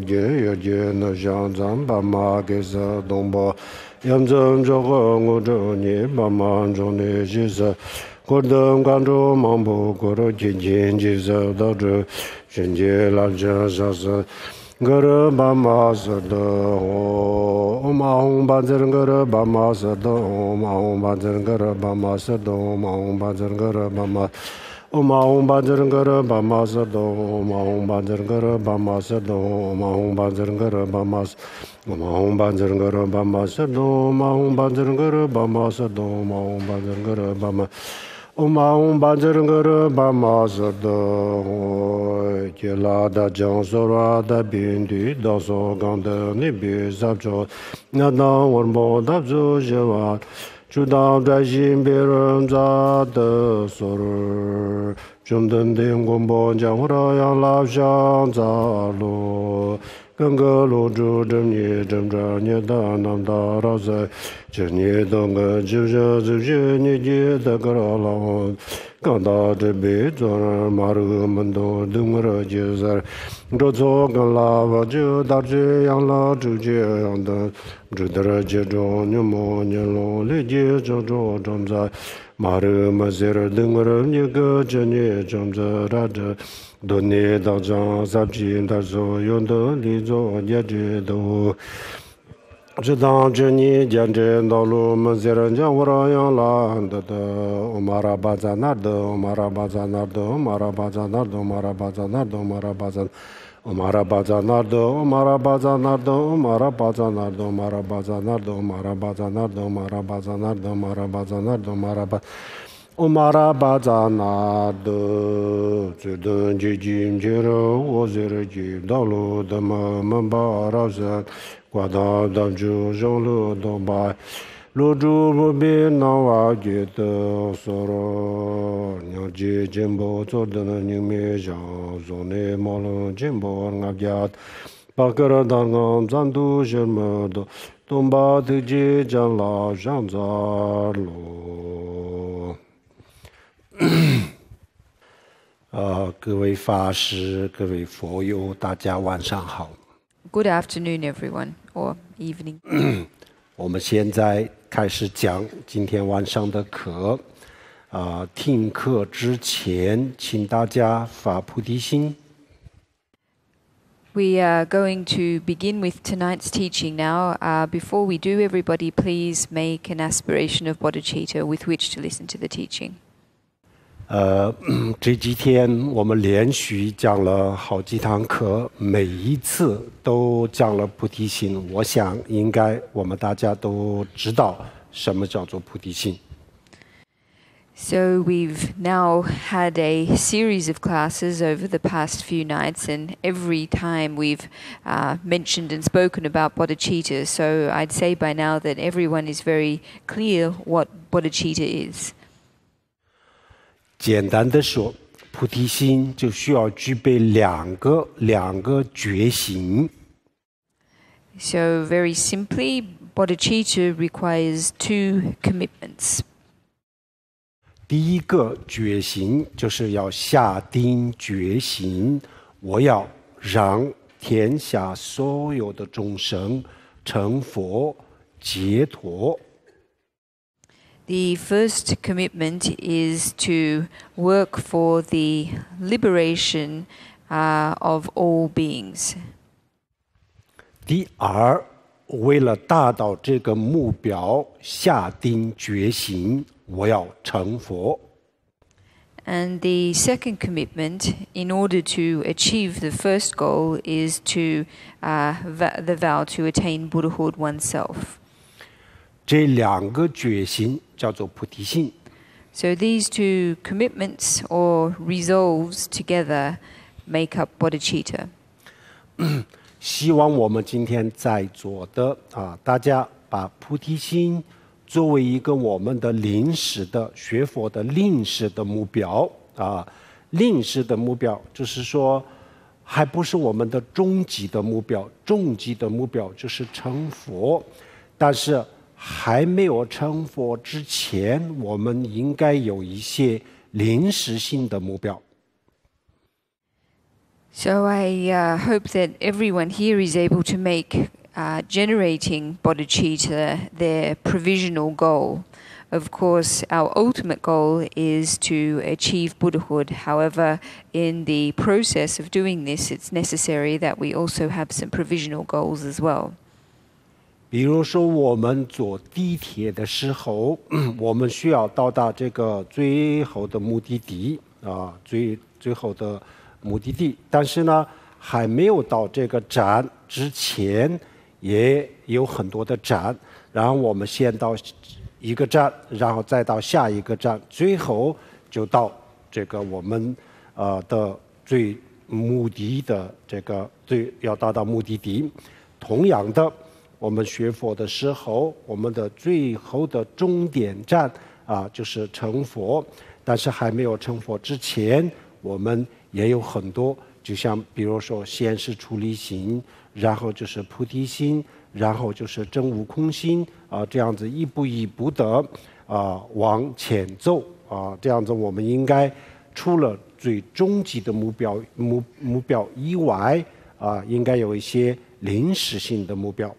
见有见那相藏巴马给色东波，扬增这个我这你巴马中的其实。果等关注忙不过的渐渐接受到这世界拉着上是个人把马是的哦，马红把这个人把马是的哦，马红把这个人把马是的哦，马红把这个人把马。马红把这个人把马是的，马红把这个人把马是的，马红把这个人把马是，马红把这个人把马是的，马红把这个人把马是的，马红把这个人把马。马红把这个人把马是的，杰拉达江索拉达宾地到所讲的那边啥着，那当我们打住些话。主当专心别人咋的所儿，中等天广播将我的养老乡咋路，跟个路主正业正着你的南大老塞，正业东个就是你接的个老，刚到这边做人马路门都等我的就是，这错跟老婆就到这样了就这样的。这得接着你莫你老理解着正在马路马些人等我人一个这你正在那这多年当中三千他所有的理做也知道这当这你见证道路马些人将我让养拉的马拉巴扎那的马拉巴扎那的马拉巴扎那的马拉巴扎那的马拉巴扎Omara Bazanardo, Omara Bazanardo, Omara Bazanardo, Omara Bazanardo, Omara Bazanardo, Omara Bazanardo, Omara Bazanardo, Omara Bazanardo, 这顿基金接着我这个基道路的门把绕山，挂到当就上路都把。路主不必那瓦觉得所罗，娘接进步做的那人面上，说你马龙进步俺家，把个人当俺咱都什么的，东巴的街将拉上za路。各位法师、各位佛友，大家晚上好。Good afternoon, everyone, or evening. 我们现在开始讲今天晚上的课。听课之前，请大家发菩提心。We are going to begin with tonight's teaching now. Before we do, everybody please make an aspiration of bodhicitta with which to listen to the teaching. 这几天我们连续讲了好几堂课，每一次都讲了菩提心。我想应该我们大家都知道什么叫做菩提心。So we've now had a series of classes over the past few nights, and every time we've mentioned and spoken about bodhicitta. So I'd say by now that everyone is very clear what bodhicitta is. 简单的说，菩提心就需要具备两个觉醒。So very simply, bodhicitta requires two commitments. 第一个觉醒就是要下定决心，我要让天下所有的众生成佛解脱。The first commitment is to work for the liberation of all beings. 第二，为了达到这个目标，下定决心，我要成佛。And the second commitment, in order to achieve the first goal, is to the vow to attain Buddhahood oneself. 这两个决心叫做菩提心。So these two commitments or resolves together make up bodhicitta. 希望我们今天在座的大家把菩提心作为一个我们的临时的学佛的临时的目标临时的目标就是说还不是我们的终极的目标，终极的目标就是成佛，但是还没有成佛之前，我们应该有一些临时性的目标。So I hope that everyone here is able to make generating bodhicitta their provisional goal. Of course, our ultimate goal is to achieve Buddhahood. However, in the process of doing this, it's necessary that we also have some provisional goals as well. 比如说我们坐地铁的时候，我们需要到达这个最后的目的地最后的目的地，但是呢，还没有到这个站之前，也有很多的站，然后我们先到一个站，然后再到下一个站，最后就到这个我们的最目的的这个要达到目的地。同样的，我们学佛的时候，我们的最后的终点站就是成佛，但是还没有成佛之前，我们也有很多，就像比如说先是出离心，然后就是菩提心，然后就是真悟空心这样子一步一步的往前走这样子我们应该除了最终极的目标以外应该有一些临时性的目标。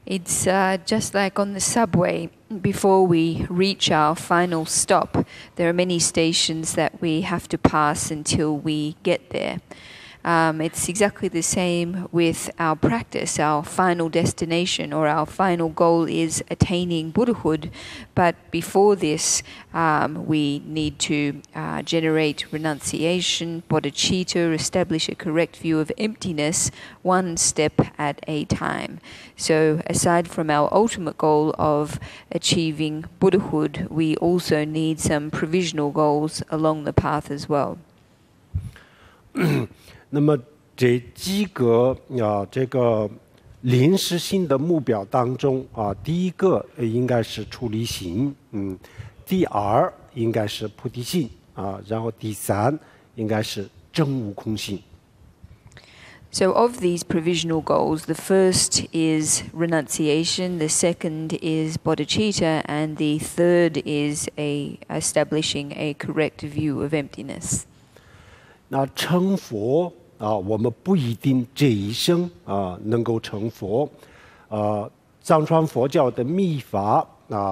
It's just like on the subway. Before we reach our final stop, there are many stations that we have to pass until we get there. It's exactly the same with our practice. Our final destination or our final goal is attaining Buddhahood. But before this, we need to generate renunciation, bodhicitta, establish a correct view of emptiness, one step at a time. So aside from our ultimate goal of achieving Buddhahood, we also need some provisional goals along the path as well. 那么这几个这个临时性的目标当中第一个应该是出离心，第二应该是菩提心然后第三应该是真悟空心。So of these provisional goals, the first is renunciation, the second is bodhicitta, and the third is establishing a correct view of emptiness. 那成佛我们不一定这一生能够成佛。藏传佛教的密法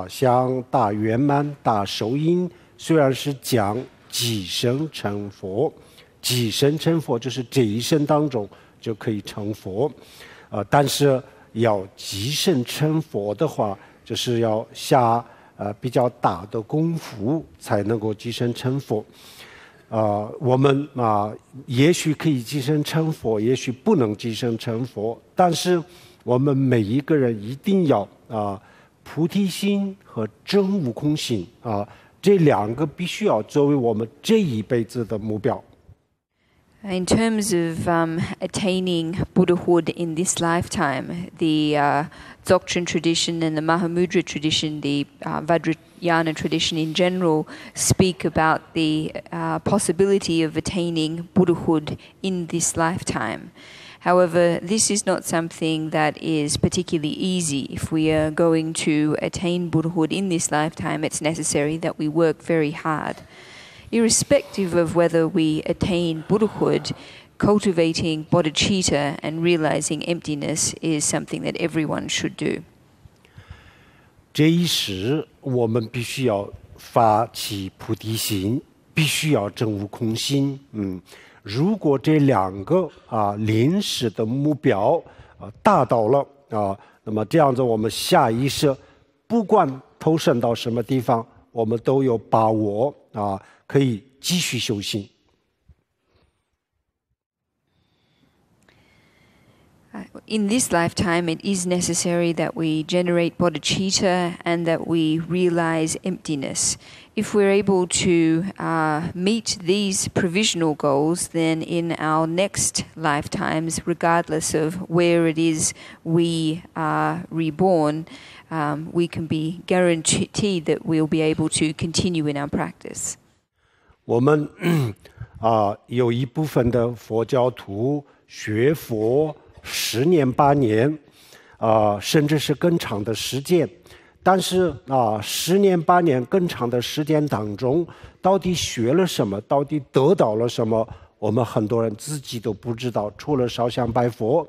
像大圆满、大手印，虽然是讲几生成佛，几生成佛就是这一生当中就可以成佛，但是要几生成佛的话，就是要下比较大的功夫才能够几生成佛。我们也许可以即生成佛，也许不能即生成佛，但是我们每一个人一定要菩提心和真悟空心这两个必须要作为我们这一辈子的目标。In terms of attaining Buddhahood in this lifetime, the Dzogchen tradition and the Mahamudra tradition, the Vajrayana tradition in general, speak about the possibility of attaining Buddhahood in this lifetime. However, this is not something that is particularly easy. If we are going to attain Buddhahood in this lifetime, it's necessary that we work very hard. Irrespective of whether we attain Buddhahood, cultivating bodhicitta and realizing emptiness is something that everyone should do. 这一时，我们必须要发起菩提心，必须要真悟空心。如果这两个临时的目标达到了那么这样子，我们下一世不管投身到什么地方，我们都有把握可以继续修行。In this lifetime, it is necessary that we generate bodhicitta and that we realize emptiness. If we're able to meet these provisional goals, then in our next lifetimes, regardless of where it is we are reborn, we can be guaranteed that we'll be able to continue in our practice. 我们有一部分的佛教徒学佛10年8年甚至是更长的时间，但是10年8年更长的时间当中，到底学了什么，到底得到了什么，我们很多人自己都不知道。除了烧香拜佛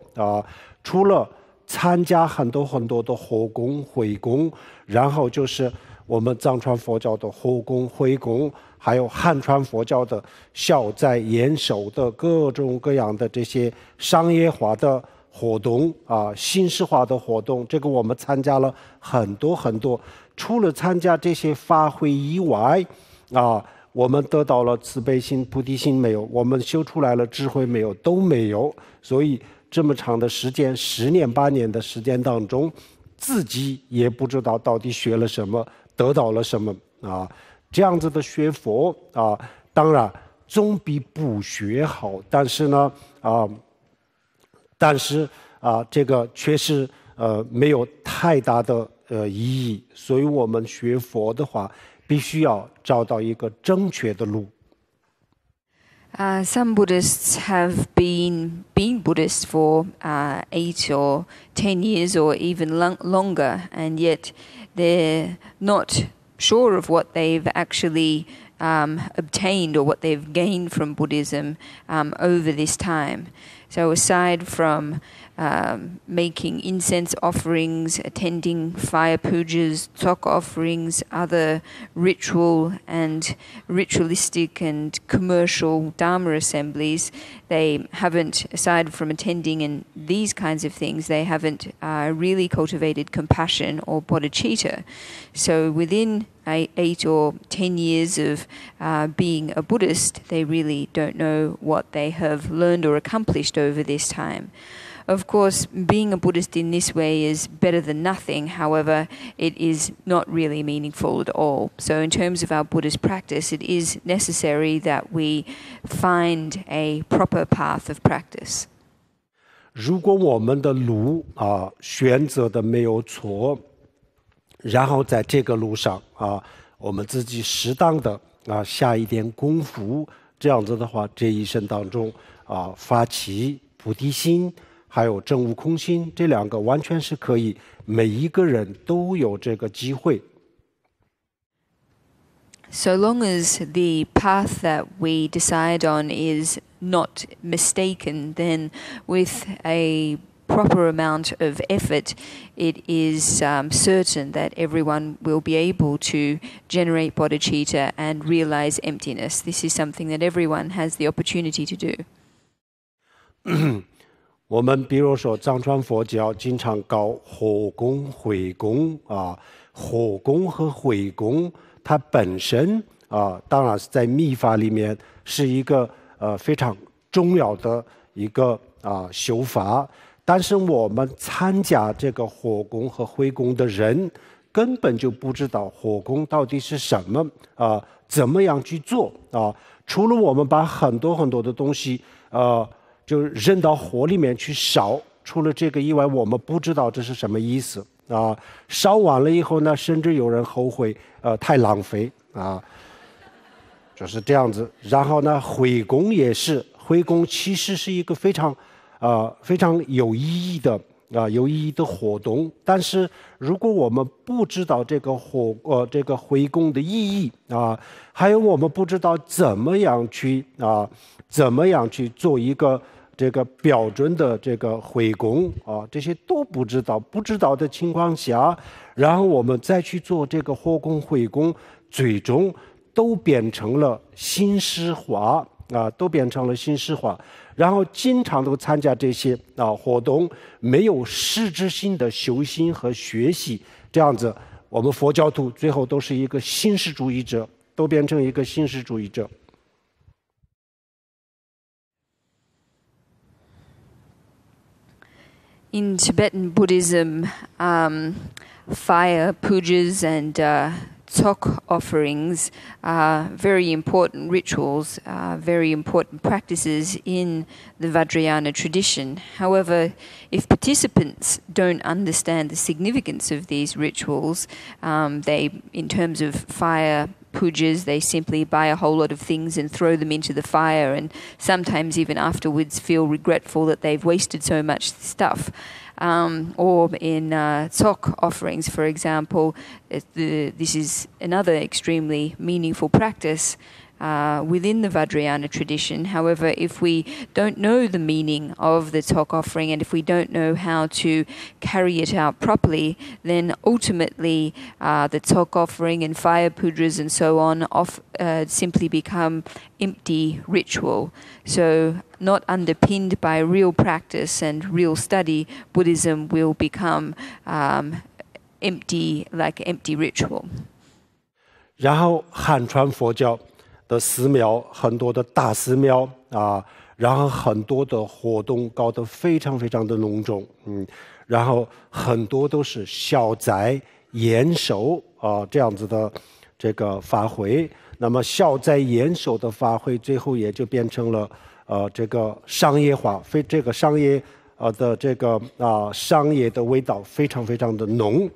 除了参加很多的火供会供，然后就是我们藏传佛教的火供会供，还有汉传佛教的消灾延寿的各种各样的这些商业化的活动形式化的活动，这个我们参加了很多。除了参加这些法会以外我们得到了慈悲心菩提心没有？我们修出来了智慧没有？都没有。所以这么长的时间10年8年的时间当中，自己也不知道到底学了什么，得到了什么这样子的学佛当然总比不学好，但是呢这个确实没有太大的意义。所以我们学佛的话，必须要找到一个正确的路。Some Buddhists have been Buddhist for 8 or 10 years or even longer, and yet they're not sure of what they've actually obtained or what they've gained from Buddhism over this time. So aside from making incense offerings, attending fire pujas, tok offerings, other ritual and ritualistic and commercial Dharma assemblies, they haven't, aside from attending and these kinds of things, they haven't really cultivated compassion or bodhicitta. So within 8 or 10 years of being a Buddhist, they really don't know what they have learned or accomplished over this time. Of course, being a Buddhist in this way is better than nothing. However, it is not really meaningful at all. So in terms of our Buddhist practice, it is necessary that we find a proper path of practice. 如果我们的路选择的没有错，然后在这个路上我们自己适当的下一点功夫，这样子的话，这一生当中发起菩提心还有证悟空心，这两个完全是可以，每一个人都有这个机会。So long as the path that we decide on is not mistaken, then with a proper amount of effort, it is certain that everyone will be able to generate bodhicitta and realize emptiness. This is something that everyone has the opportunity to do. 我们比如说藏传佛教经常搞火供会供火供和会供它本身当然是在密法里面是一个非常重要的一个修法，但是我们参加这个火供和会供的人根本就不知道火供到底是什么怎么样去做除了我们把很多的东西就扔到火里面去烧，除了这个以外，我们不知道这是什么意思烧完了以后呢，甚至有人后悔太浪费就是这样子。然后呢，会供也是，会供其实是一个非常有意义的活动，但是如果我们不知道这个会供的意义还有我们不知道怎么样去做一个这个标准的这个会供这些都不知道的情况下，然后我们再去做这个火供会供，最终都变成了形式化然后经常都参加这些活动，没有实质性的修行和学习，这样子我们佛教徒最后都是一个形式主义者，都变成一个形式主义者。In Tibetan Buddhism, fire pujas and tok offerings are very important rituals, very important practices in the Vajrayana tradition. However, if participants don't understand the significance of these rituals, in terms of fire pujas, they simply buy a whole lot of things and throw them into the fire, and sometimes even afterwards feel regretful that they've wasted so much stuff. or in talk offerings, for example. This is another extremely meaningful practice within the Vajrayana tradition. However, if we don't know the meaning of the talk offering and if we don't know how to carry it out properly, then ultimately the talk offering and fire pudras and so on simply become empty ritual. So not underpinned by real practice and real study, Buddhism will become empty, like empty ritual. 然后汉传佛教的寺庙，很多的大寺庙然后很多的活动搞得非常非常的隆重，然后很多都是消灾延寿这样子的这个法会。那么消灾延寿的法会，最后也就变成了这个商业化，这个商业的这个商业的味道非常非常的浓，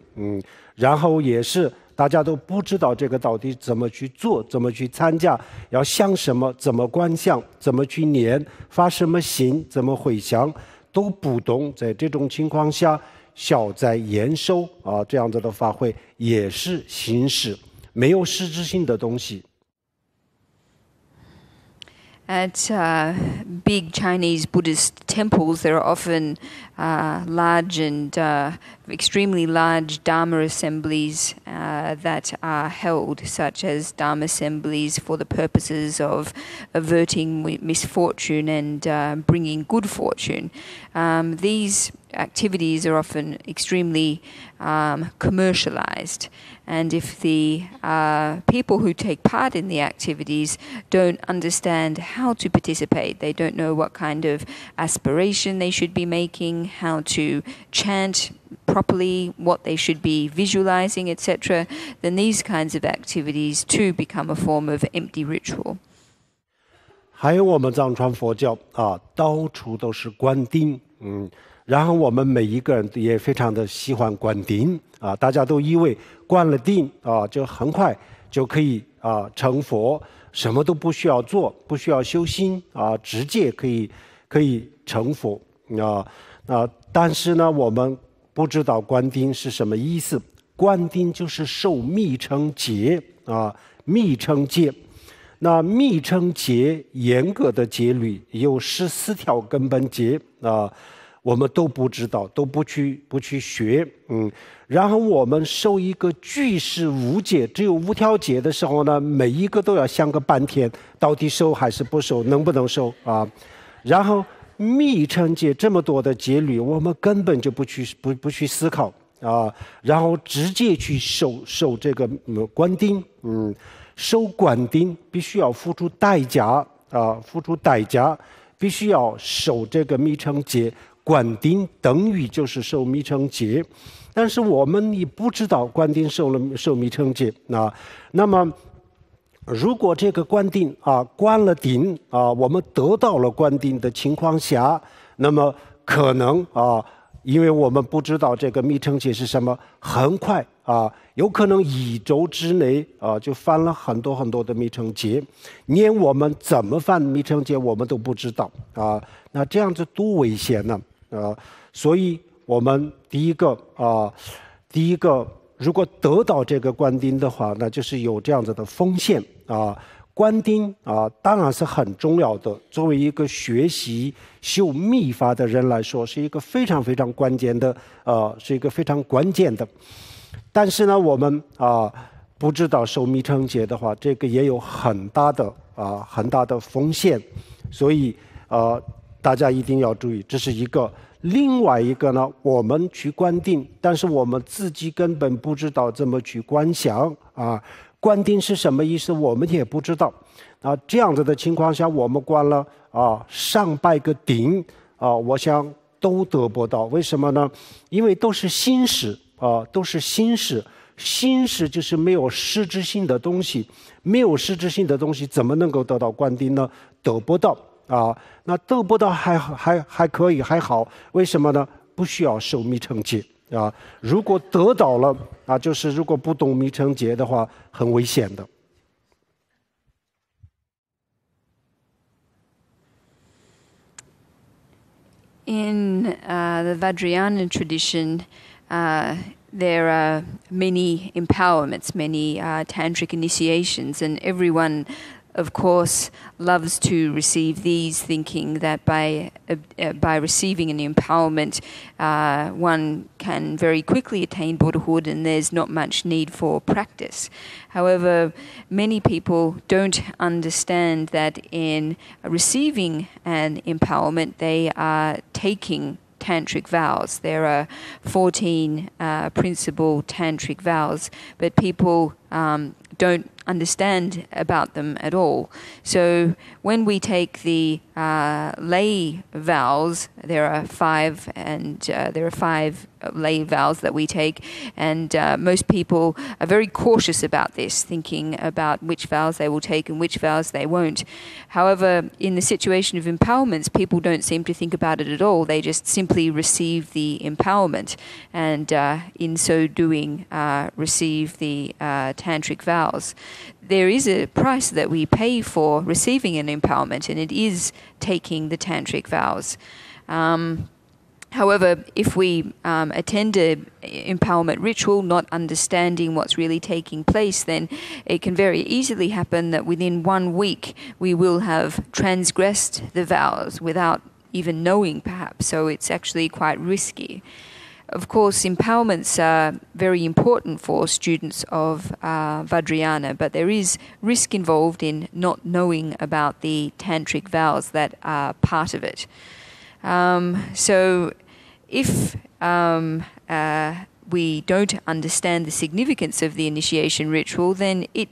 然后也是大家都不知道这个到底怎么去做，怎么去参加，要想什么，怎么观想，怎么去念，发什么心，怎么回想，都不懂。在这种情况下，消灾延寿这样子的法会也是形式，没有实质性的东西。At big Chinese Buddhist temples, there are often large and extremely large Dharma assemblies that are held, such as Dharma assemblies for the purposes of averting misfortune and bringing good fortune. These activities are often extremely commercialized. And if the people who take part in the activities don't understand how to participate, they don't know what kind of aspiration they should be making, how to chant properly, what they should be visualizing, etc., then these kinds of activities too become a form of empty ritual. 还有我们藏传佛教到处都是观顶，然后我们每一个人也非常的喜欢观顶大家都以为观了顶就很快就可以成佛，什么都不需要做，不需要修心直接可以成佛但是呢，我们不知道观顶是什么意思。观顶就是受密乘戒密乘戒。那密乘戒严格的戒律有14条根本戒我们都不知道，都不去学然后我们受一个具世无戒，只有5条戒的时候呢，每一个都要想个半天，到底受还是不受，能不能受然后密乘戒这么多的戒律，我们根本就不去思考然后直接去受这个观顶受观顶必须要付出代价必须要受这个密乘戒。观顶等于就是受密乘戒，但是我们也不知道观顶受密乘戒那么如果这个观顶观了顶我们得到了观顶的情况下，那么可能因为我们不知道这个密乘戒是什么，很快有可能1周之内就犯了很多很多的密乘戒，连我们怎么犯密乘戒我们都不知道那这样子多危险呢所以我们第一个如果得到这个观顶的话，那就是有这样子的风险观顶当然是很重要的，作为一个学习修密法的人来说，是一个非常非常关键的是一个非常关键的。但是呢，我们不知道受密乘戒的话，这个也有很大的风险，所以大家一定要注意，这是一个。另外一个呢，我们去观顶，但是我们自己根本不知道怎么去观想观顶是什么意思，我们也不知道这样子的情况下，我们观了上百个顶我想都得不到。为什么呢？因为都是心识都是心识，心识就是没有实质性的东西，没有实质性的东西怎么能够得到观顶呢？得不到那得不到还可以还好，为什么呢？不需要受密乘戒如果得到了就是如果不懂密乘戒的话，很危险的。In the Vajrayana tradition, there are many empowerments, many tantric initiations, and everyone, of course, loves to receive these, thinking that by receiving an empowerment, one can very quickly attain Buddhahood and there's not much need for practice. However, many people don't understand that in receiving an empowerment, they are taking tantric vows. There are 14 principal tantric vows, but people don't understand about them at all. So when we take the lay vows, there are five lay vows that we take, and most people are very cautious about this, thinking about which vows they will take and which vows they won't. However, in the situation of empowerments, people don't seem to think about it at all. They just simply receive the empowerment, and in so doing, receive the tantric vows. There is a price that we pay for receiving an empowerment, and it is taking the tantric vows. However, if we attend an empowerment ritual, not understanding what's really taking place, then it can very easily happen that within 1 week we will have transgressed the vows without even knowing, perhaps. So it's actually quite risky. Of course, empowerments are very important for students of Vajrayana, but there is risk involved in not knowing about the tantric vows that are part of it. So if we don't understand the significance of the initiation ritual, then it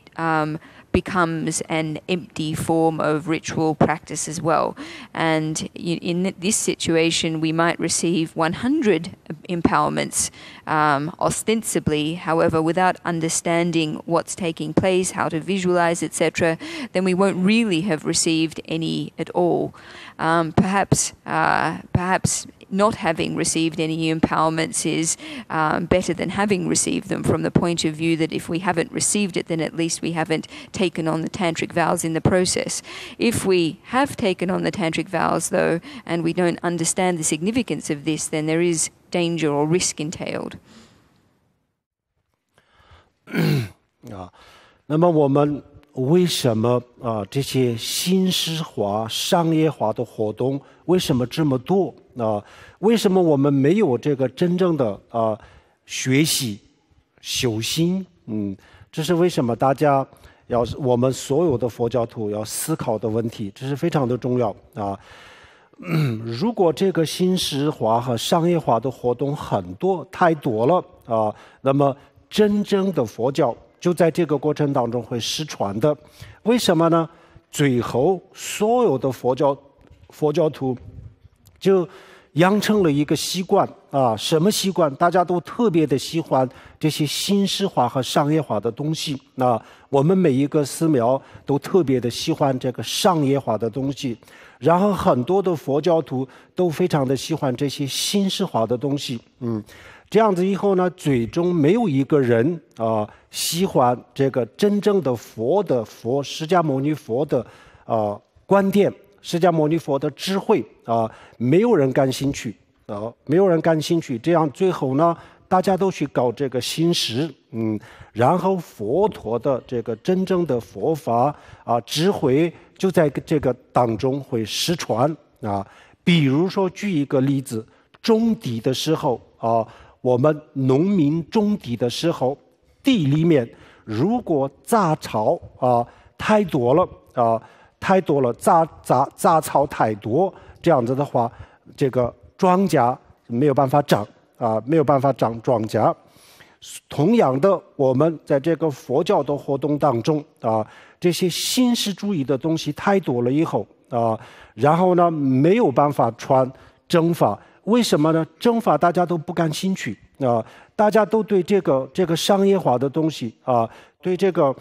becomes an empty form of ritual practice as well. And in this situation, we might receive 100 empowerments ostensibly, however, without understanding what's taking place, how to visualize, etc., then we won't really have received any at all. Perhaps not having received any empowerments is better than having received them, from the point of view that if we haven't received it, then at least we haven't taken on the tantric vows in the process. If we have taken on the tantric vows, though, and we don't understand the significance of this, then there is danger or risk entailed. 那么我们为什么这些新施华、商业化的活动为什么这么多？为什么我们没有这个真正的学习、修心？这是为什么大家我们所有的佛教徒要思考的问题，这是非常的重要啊。如果这个新施华和商业化的活动太多了那么真正的佛教就在这个过程当中会失传的。为什么呢？最后所有的佛教徒就养成了一个习惯什么习惯？大家都特别的喜欢这些新施化和商业化的东西。我们每一个寺庙都特别的喜欢这个商业化的东西，然后很多的佛教徒都非常的喜欢这些新施化的东西。这样子以后呢，最终没有一个人喜欢这个真正的佛释迦牟尼佛的观点，释迦牟尼佛的智慧没有人感兴趣没有人感兴趣。这样最后呢，大家都去搞这个新施，然后佛陀的这个真正的佛法智慧就在这个当中会失传比如说举一个例子，种地的时候我们农民种地的时候，地里面如果杂草太多了杂草太多，这样子的话，这个庄稼没有办法长没有办法长庄稼。同样的，我们在这个佛教的活动当中这些新实主义的东西太多了以后然后呢没有办法传正法。为什么呢？正法大家都不感兴趣大家都对这个商业化的东西对这个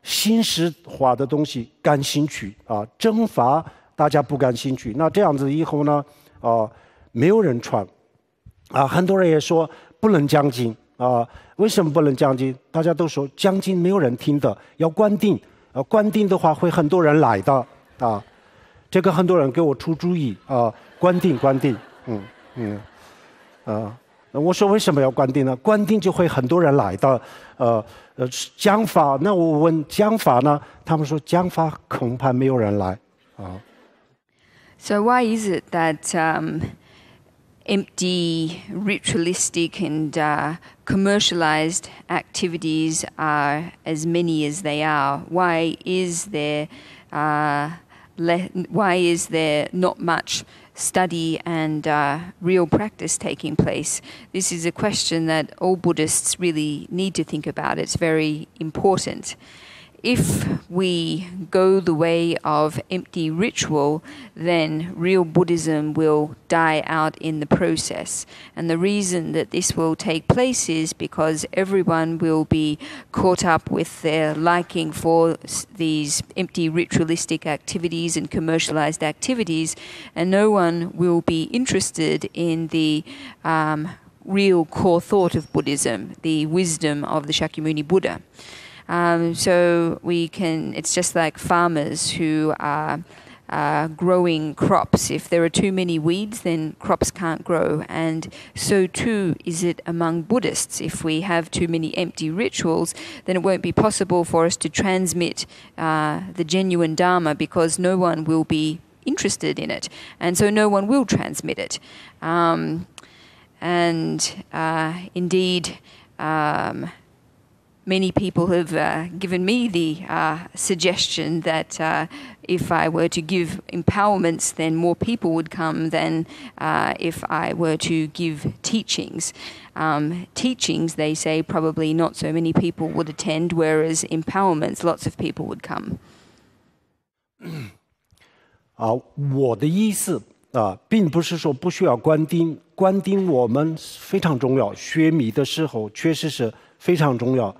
新实化的东西感兴趣正法大家不感兴趣。那这样子以后呢没有人传很多人也说不能讲经为什么不能讲经？大家都说讲经没有人听的，要关定关定的话会很多人来的这个很多人给我出主意关定，那我说为什么要关定呢？关定就会很多人来的，讲法。那我问讲法呢，他们说讲法恐怕没有人来啊。So why is it that empty, ritualistic, and commercialized activities are as many as they are? Why is there not much study and real practice taking place? This is a question that all Buddhists really need to think about. It's very important. If we go the way of empty ritual, then real Buddhism will die out in the process. And the reason that this will take place is because everyone will be caught up with their liking for these empty ritualistic activities and commercialized activities, and no one will be interested in the real core thought of Buddhism, the wisdom of the Shakyamuni Buddha. So it's just like farmers who are growing crops. If there are too many weeds, then crops can't grow. And so too is it among Buddhists. If we have too many empty rituals, then it won't be possible for us to transmit the genuine Dharma, because no one will be interested in it. And so no one will transmit it. Indeed, many people have given me the suggestion that if I were to give empowerments, then more people would come than if I were to give teachings. Teachings, they say, probably not so many people would attend, whereas empowerments, lots of people would come. 我的意思并不是说不需要关丁，关丁我们非常重要，学密的时候确实是非常重要。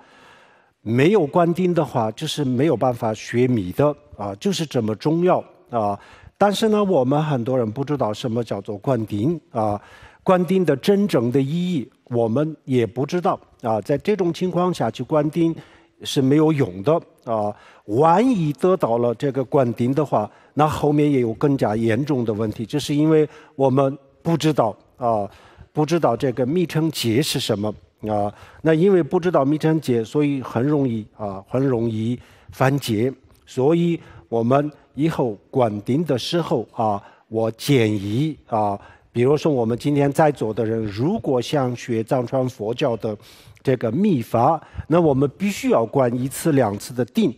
没有关丁的话，就是没有办法学密的就是这么重要但是呢，我们很多人不知道什么叫做关丁关丁的真正的意义，我们也不知道在这种情况下去关丁是没有用的万一得到了这个关丁的话，那后面也有更加严重的问题，就是因为我们不知道不知道这个密乘劫是什么那因为不知道密乘劫，所以很容易犯戒。所以我们以后关丁的时候我建议比如说我们今天在座的人，如果想学藏传佛教的这个密法，那我们必须要关1次2次的定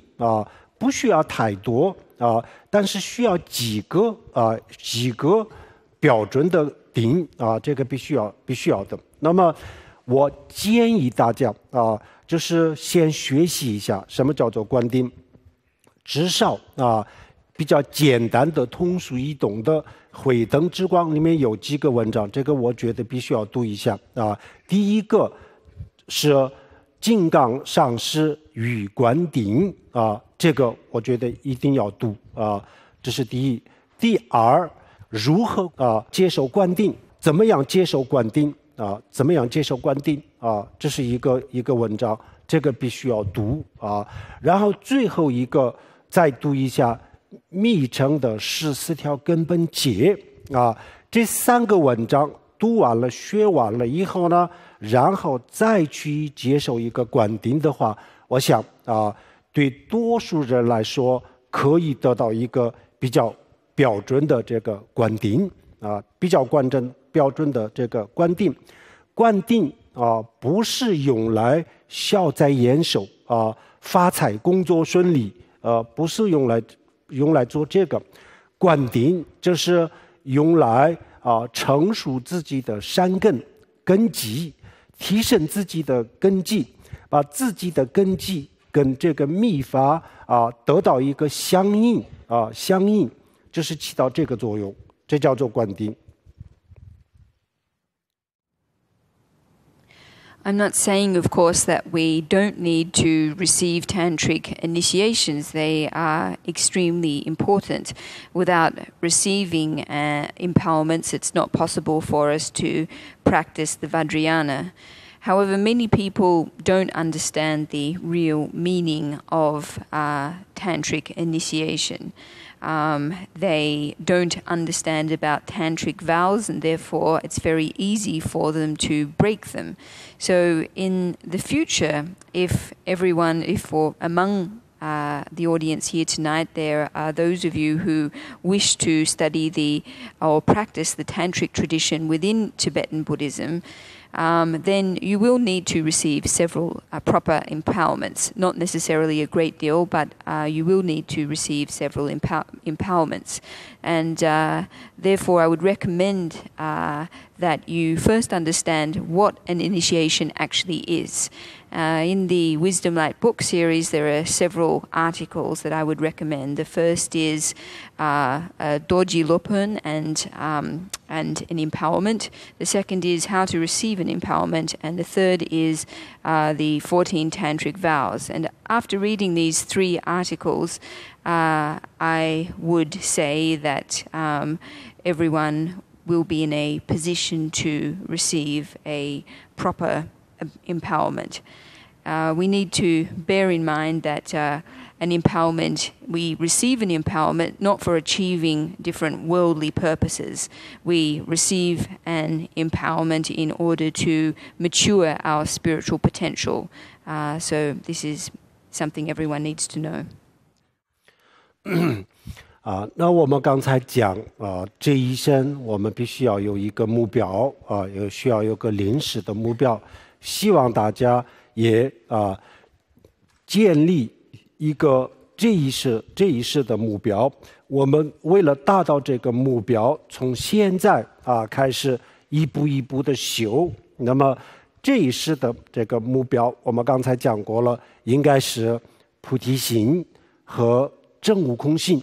不需要太多但是需要几个标准的定这个必须要的。那么我建议大家就是先学习一下什么叫做关丁，至少比较简单的通俗易懂的慧灯之光里面有几个文章，这个我觉得必须要读一下第一个是金刚上师与关丁这个我觉得一定要读这是第一。第二，如何接受关丁，怎么样接受关丁怎么样接受关丁这是一个文章，这个必须要读然后最后一个再读一下密乘的14条根本戒这3个文章读完了学完了以后呢，然后再去接受一个关丁的话，我想对多数人来说可以得到一个比较标准的这个关丁比较标准的这个关丁。关丁不是用来消灾延寿发财工作顺利不是用来做这个。关丁就是用来成熟自己的善根基，提升自己的根基，把自己的根基跟这个密法得到一个相应就是起到这个作用，这叫做关丁。I'm not saying, of course, that we don't need to receive tantric initiations. They are extremely important. Without receiving empowerments, it's not possible for us to practice the Vajrayana. However, many people don't understand the real meaning of tantric initiation. They don't understand about tantric vows, and therefore it's very easy for them to break them. So in the future, if among the audience here tonight, there are those of you who wish to study or practice the tantric tradition within Tibetan Buddhism, then you will need to receive several proper empowerments. Not necessarily a great deal, but you will need to receive several empowerments. And therefore, I would recommend that you first understand what an initiation actually is. In the Wisdom Light book series, there are several articles that I would recommend. The first is Doji Lopun and an empowerment. The second is how to receive an empowerment. And the third is the 14 Tantric vows. And after reading these 3 articles, I would say that everyone will be in a position to receive a proper empowerment. We need to bear in mind that an empowerment, we receive an empowerment not for achieving different worldly purposes. We receive an empowerment in order to mature our spiritual potential. So this is something everyone needs to know. 那我们刚才讲这一生我们必须要有一个目标需要有个临时的目标，希望大家也建立一个这一世的目标。我们为了达到这个目标，从现在开始一步一步的修。那么这一世的这个目标，我们刚才讲过了，应该是菩提心和证悟空性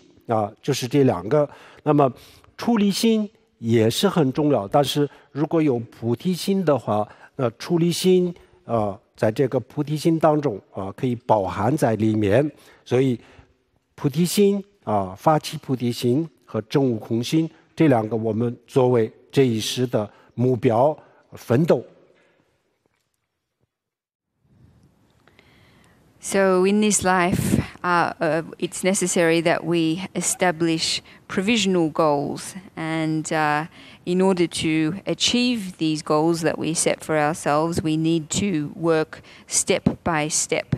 就是这2个。那么出离心也是很重要，但是如果有菩提心的话，那出离心在这个菩提心当中可以包含在里面。所以菩提心发起菩提心和证悟空心这2个，我们作为这一世的目标奋斗。So in this life, it's necessary that we establish provisional goals, and in order to achieve these goals that we set for ourselves, we need to work step by step.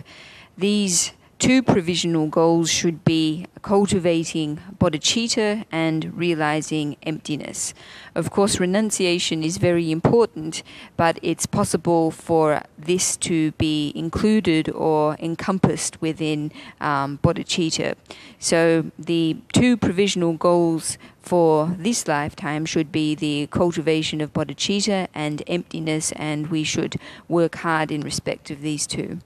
These 2 provisional goals should be cultivating bodhicitta and realizing emptiness. Of course, renunciation is very important, but it's possible for this to be included or encompassed within bodhicitta. So the 2 provisional goals for this lifetime should be the cultivation of bodhicitta and emptiness, and we should work hard in respect of these 2.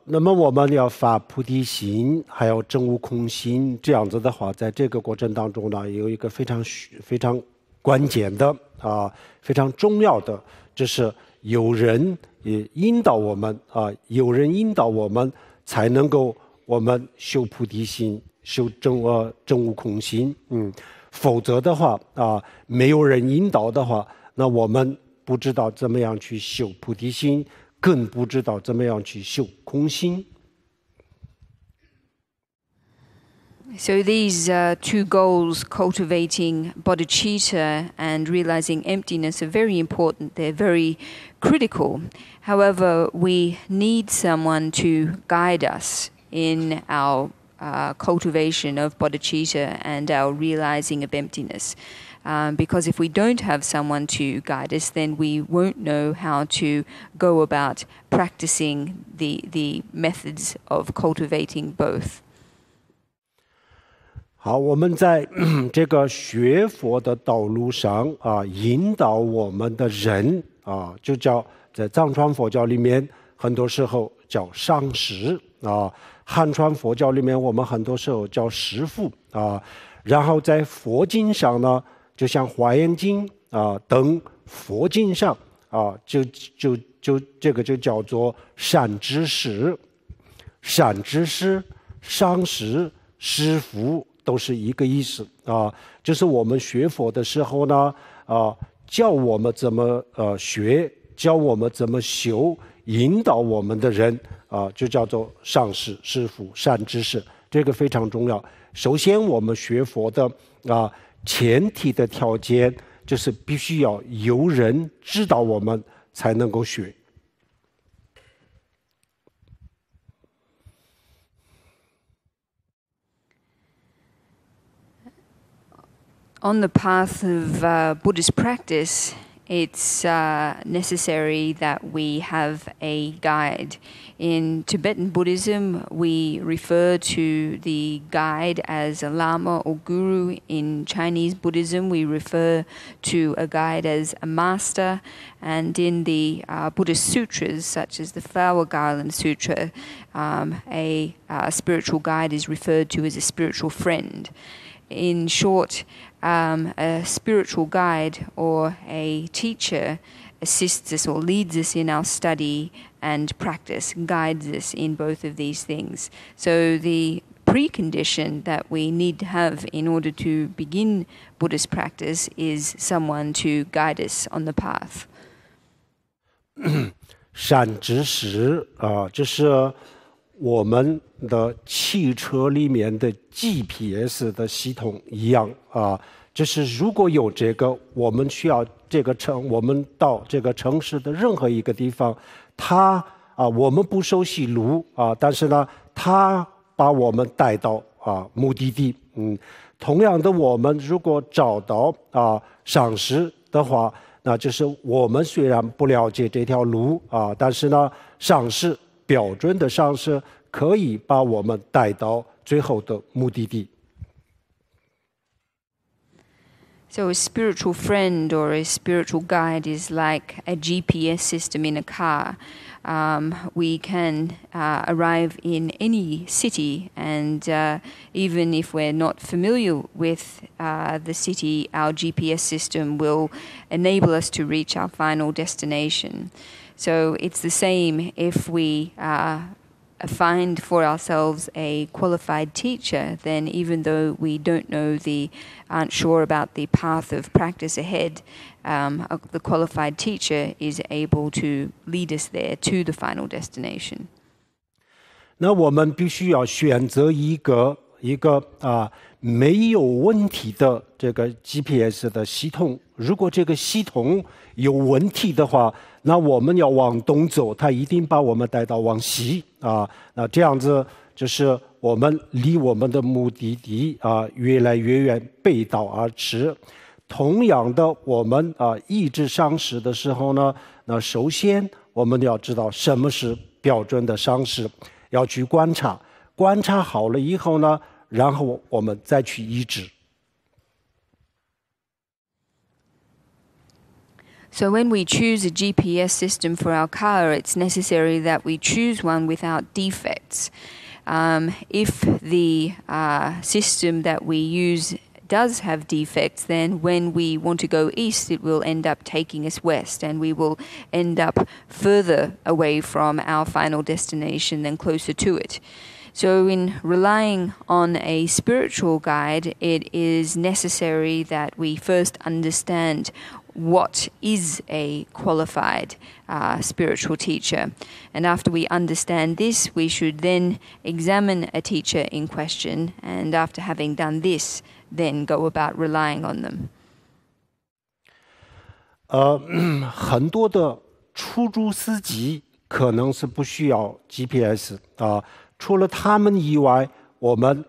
那么我们要发菩提心，还有证悟空心，这样子的话，在这个过程当中呢，有一个非常关键的非常重要的，就是有人也引导我们有人引导我们，才能够我们修菩提心，修证悟空心。否则的话没有人引导的话，那我们不知道怎么样去修菩提心，更不知道怎么样去修空心。So these 2 goals, cultivating bodhicitta and realizing emptiness, are very important. They're very critical. However, we need someone to guide us in our cultivation of bodhicitta and our realizing of emptiness. Because if we don't have someone to guide us, then we won't know how to go about practicing the methods of cultivating both. 好，我们在这个学佛的道路上引导我们的人就叫在藏传佛教里面很多时候叫上师汉传佛教里面我们很多时候叫师父然后在佛经上呢，就像《华严经》等佛经上就这个就叫做善知识、善知识、上师、师父。都是一个意思就是我们学佛的时候呢教我们怎么学，教我们怎么修，引导我们的人就叫做上师、师父、善知识，这个非常重要。首先，我们学佛的前提的条件就是必须要有人指导我们才能够学。On the path of Buddhist practice, it's necessary that we have a guide. In Tibetan Buddhism, we refer to the guide as a lama or guru. In Chinese Buddhism, we refer to a guide as a master. And in the Buddhist sutras, such as the Flower Garland Sutra, a spiritual guide is referred to as a spiritual friend. In short, a spiritual guide or a teacher assists us or leads us in our study and practice, guides us in both of these things. So the precondition that we need to have in order to begin Buddhist practice is someone to guide us on the path. 善知识这是我们的汽车里面的 GPS 的系统一样就是如果有这个，我们需要这个我们到这个城市的任何一个地方，我们不熟悉路但是呢，他把我们带到目的地。同样的，我们如果找到上师的话，那就是我们虽然不了解这条路但是呢，上师标准的上师可以把我们带到最后的目的地。So a spiritual friend or a spiritual guide is like a GPS system in a car. We can arrive in any city, and even if we're not familiar with the city, our GPS system will enable us to reach our final destination. So it's the same if we find for ourselves a qualified teacher, then even though we aren't sure about the path of practice ahead, the qualified teacher is able to lead us there to the final destination. 那我们必须要选择一个没有问题的这个 GPS 的系统。如果这个系统有问题的话，那我们要往东走，它一定把我们带到往西那这样子就是我们离我们的目的地越来越远，背道而驰。同样的，我们意志上师的时候呢，那首先我们要知道什么是标准的上师，要去观察，观察好了以后呢，然后我们再去医治。So when we choose a GPS system for our car, it's necessary that we choose one without defects. If the system that we use does have defects, then when we want to go east, it will end up taking us west, and we will end up further away from our final destination than closer to it. So in relying on a spiritual guide, it is necessary that we first understand what is a qualified spiritual teacher. And after we understand this, we should then examine a teacher in question, and after having done this, then go about relying on them. 很多的出租司机可能是不需要 GPS 除了他们以外，我们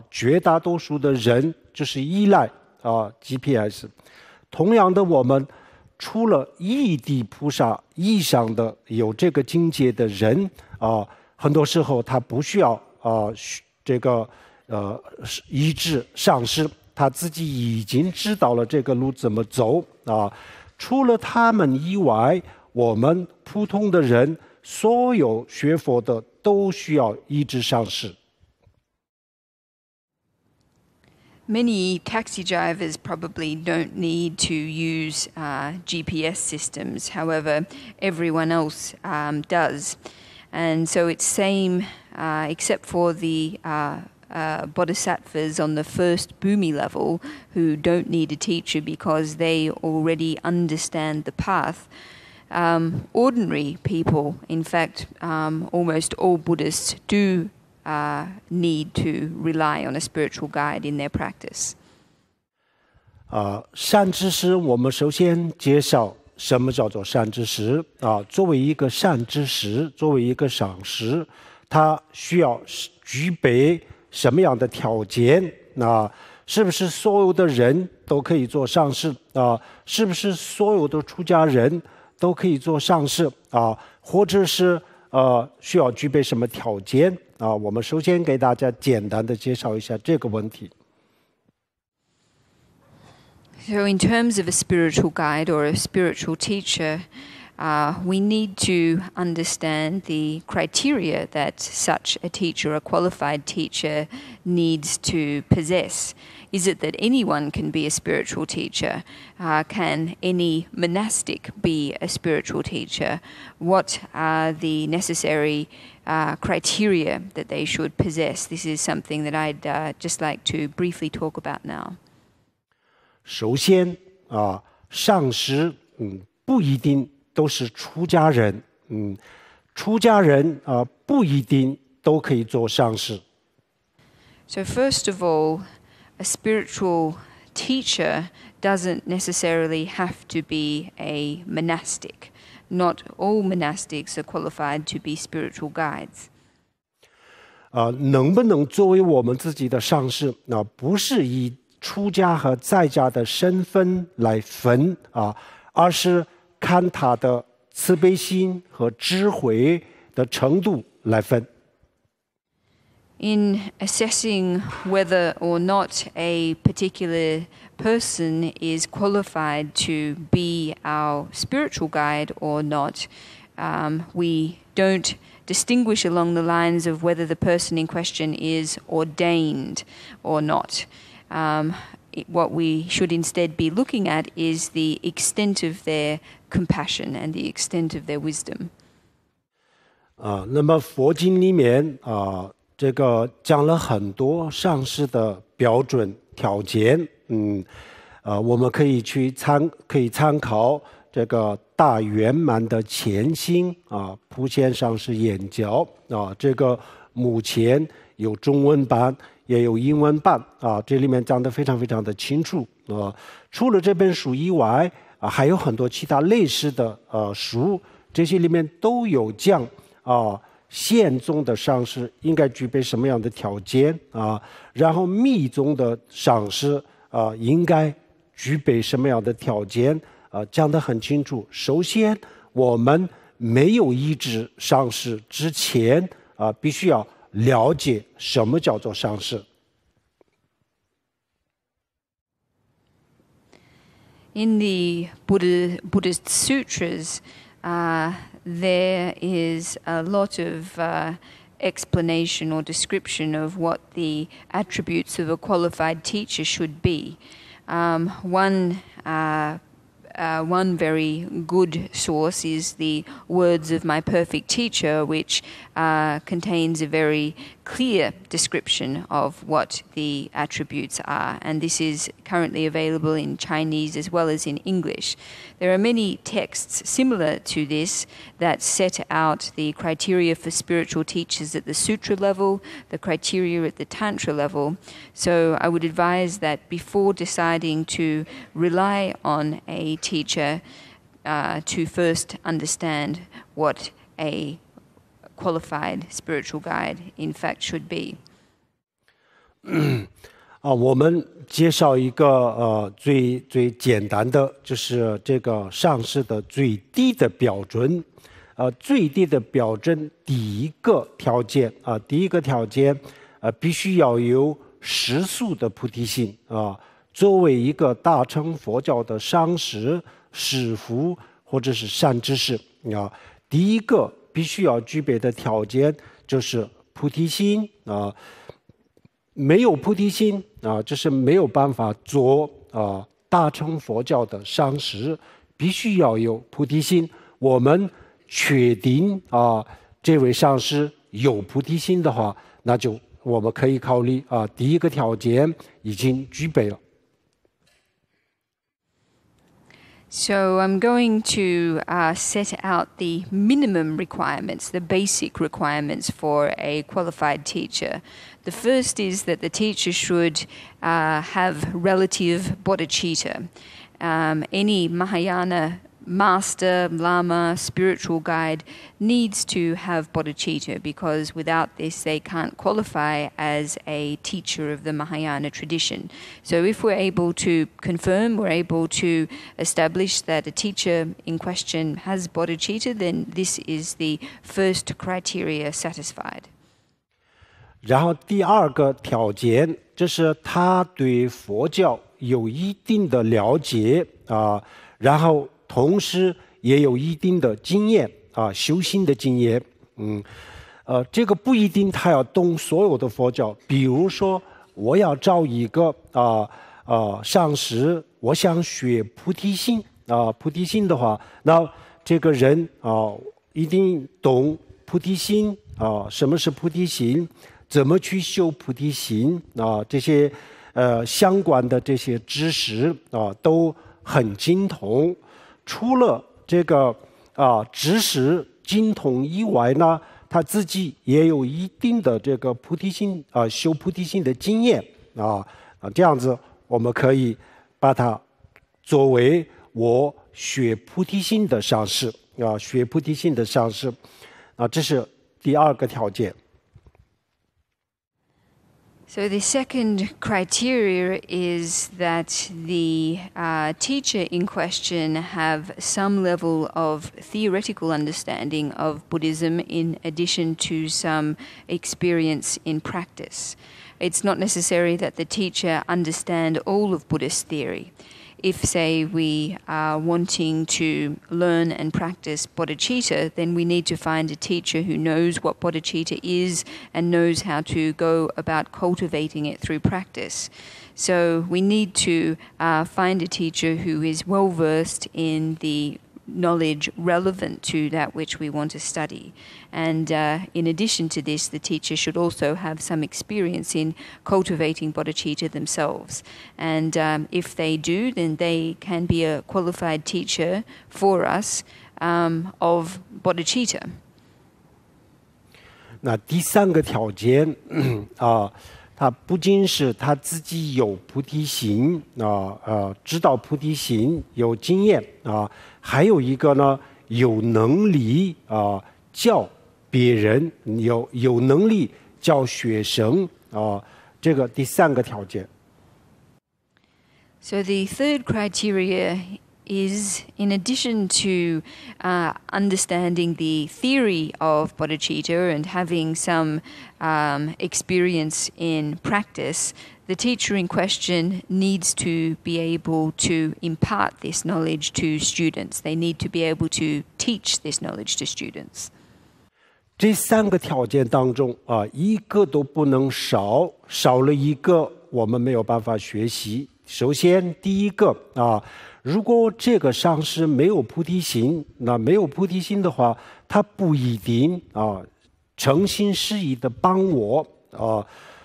绝大多数的人就是依赖GPS。同样的，我们除了异地菩萨以上的有这个境界的人很多时候他不需要这个医治上师，他自己已经知道了这个路怎么走除了他们以外，我们普通的人，所有学佛的都需要医治上师。Many taxi drivers probably don't need to use GPS systems. However, everyone else does. And so it's same, except for the bodhisattvas on the first bhumi level who don't need a teacher because they already understand the path. Ordinary people, in fact, almost all Buddhists do need to rely on a spiritual guide in their practice. 善知识，我们首先介绍什么叫做善知识作为一个善知识，作为一个上师，他需要具备什么样的条件是不是所有的人都可以做上师是不是所有的出家人都可以做上师或者是需要具备什么条件我们首先给大家简单的介绍一下这个问题。So in terms of a spiritual guide or a spiritual teacher, we need to understand the criteria that such a teacher, a qualified teacher, needs to possess. Is it that anyone can be a spiritual teacher? Can any monastic be a spiritual teacher? What are the necessary criteria that they should possess? This is something that I'd just like to briefly talk about now. 首先上师不一定都是出家人出家人不一定都可以做上师。So first of all, a spiritual teacher doesn't necessarily have to be a monastic. Not all monastics are qualified to be spiritual guides. 能不能作为我们自己的上师不是以出家和在家的身份来分而是看他的慈悲心和智慧的程度来分。In assessing whether or not a particular person is qualified to be our spiritual guide or not, we don't distinguish along the lines of whether the person in question is ordained or not. What we should instead be looking at is the extent of their compassion and the extent of their wisdom. 那么佛经里面这个讲了很多上师的标准条件我们可以参考这个大圆满的前行普贤上师演教这个目前有中文版也有英文版这里面讲得非常非常的清楚除了这本书以外还有很多其他类似的书，这些里面都有讲宪宗的上师应该具备什么样的条件然后密宗的上师应该具备什么样的条件讲得很清楚。首先我们没有医治上师之前必须要了解什么叫做上师。In the Buddhist sutras, there is a lot of explanation or description of what the attributes of a qualified teacher should be. One very good source is the Words of My Perfect Teacher, which contains a very clear description of what the attributes are, and this is currently available in Chinese as well as in English. There are many texts similar to this that set out the criteria for spiritual teachers at the sutra level, the criteria at the tantra level. So I would advise that before deciding to rely on a teacher, to first understand what a qualified spiritual guide in fact should be. 我们介绍一个最简单的，就是这个上师的最低的标准。最低的标准第一个条件必须要有实素的菩提心作为一个大乘佛教的上师、师父或者是善知识第一个必须要具备的条件就是菩提心没有菩提心就是没有办法做大乘佛教的上师，必须要有菩提心。我们确定这位上师有菩提心的话，那就我们可以考虑第一个条件已经具备了。So I'm going to set out the minimum requirements, the basic requirements for a qualified teacher. The first is that the teacher should have relative bodhicitta. Any Mahayana master, lama, spiritual guide needs to have bodhicitta, because without this they can't qualify as a teacher of the Mahayana tradition. So if we're able to confirm, we're able to establish that a teacher in question has bodhicitta, then this is the first criteria satisfied. 然后第二个条件，这是他对佛教有一定的了解然后同时也有一定的经验修行的经验。这个不一定他要懂所有的佛教。比如说，我要找一个上师，我想学菩提心菩提心的话，那这个人一定懂菩提心什么是菩提心，怎么去修菩提心这些相关的这些知识都很精通。除了这个知识精通以外呢，他自己也有一定的这个菩提心修菩提心的经验这样子我们可以把它作为我学菩提心的上师学菩提心的上师这是第二个条件。So the second criteria is that the teacher in question have some level of theoretical understanding of Buddhism in addition to some experience in practice. It's not necessary that the teacher understand all of Buddhist theory. If, say, we are wanting to learn and practice bodhicitta, then we need to find a teacher who knows what bodhicitta is and knows how to go about cultivating it through practice. So we need to find a teacher who is well versed in the knowledge relevant to that which we want to study. And in addition to this, the teacher should also have some experience in cultivating bodhicitta themselves. And if they do, then they can be a qualified teacher for us of bodhicitta. 那第三个条件他不仅是他自己有菩提心知道菩提心有经验还有一个呢有能力教别人有能力教学生这个第三个条件。So the third criteria is, in addition to understanding the theory of bodhicitta and having some experience in practice, the teacher in question needs to be able to impart this knowledge to students. They need to be able to teach this knowledge to students. 这三个条件当中一个都不能少了一个我们没有办法学习。首先第一个如果这个上师没有菩提心，那没有菩提心的话，他不一定诚心实意的帮我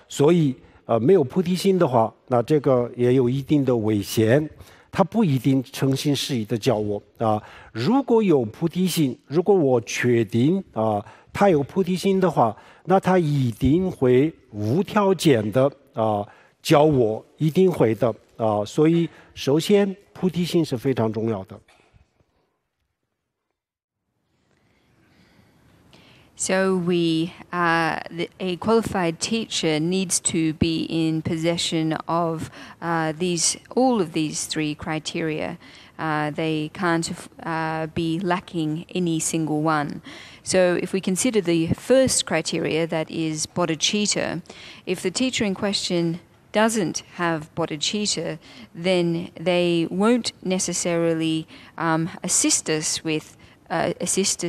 所以没有菩提心的话，那这个也有一定的危险，他不一定诚心实意的教我如果有菩提心，如果我确定他有菩提心的话，那他一定会无条件的教我，一定会的所以首先菩提心是非常重要的。So a qualified teacher needs to be in possession of all of these three criteria. They can't be lacking any single one. So if we consider the first criteria, that is bodhicitta, if the teacher in question doesn't have bodhicitta, then they won't necessarily assist us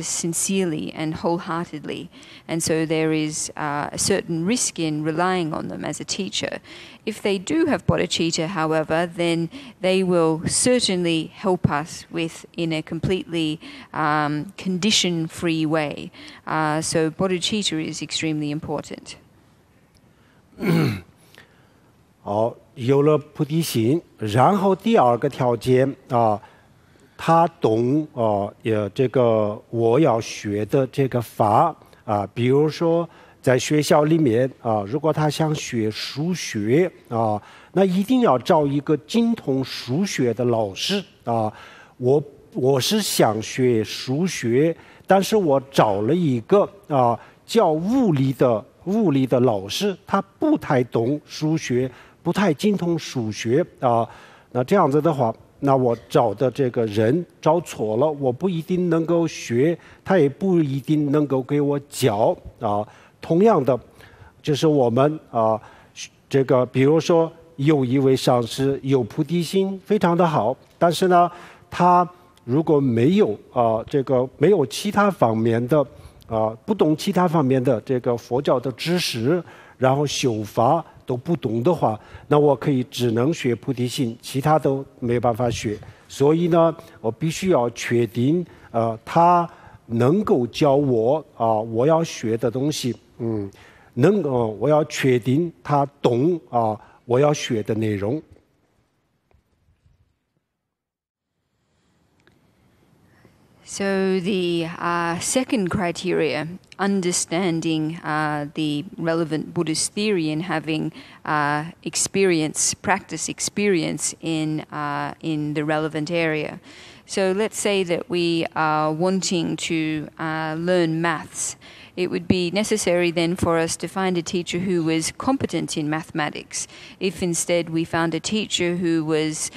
sincerely and wholeheartedly. And so there is a certain risk in relying on them as a teacher. If they do have bodhicitta, however, then they will certainly help us in a completely condition-free way. So bodhicitta is extremely important. 有了菩提心，然后第二个条件他懂这个我要学的这个法比如说在学校里面如果他想学数学那一定要找一个精通数学的老师我是想学数学，但是我找了一个教物理的老师，他不太懂数学，不太精通数学那这样子的话，那我找的这个人找错了，我不一定能够学，他也不一定能够给我教同样的，就是我们这个比如说有一位上师有菩提心，非常的好，但是呢，他如果没有这个没有其他方面的不懂其他方面的这个佛教的知识，然后修法都不懂的话，那我可以只能学菩提心，其他都没办法学。所以呢，我必须要确定他能够教我我要学的东西，我要确定他懂我要学的内容。So the second criteria, understanding the relevant Buddhist theory and having practice experience in the relevant area. So let's say that we are wanting to learn maths. It would be necessary then for us to find a teacher who was competent in mathematics. If instead we found a teacher who was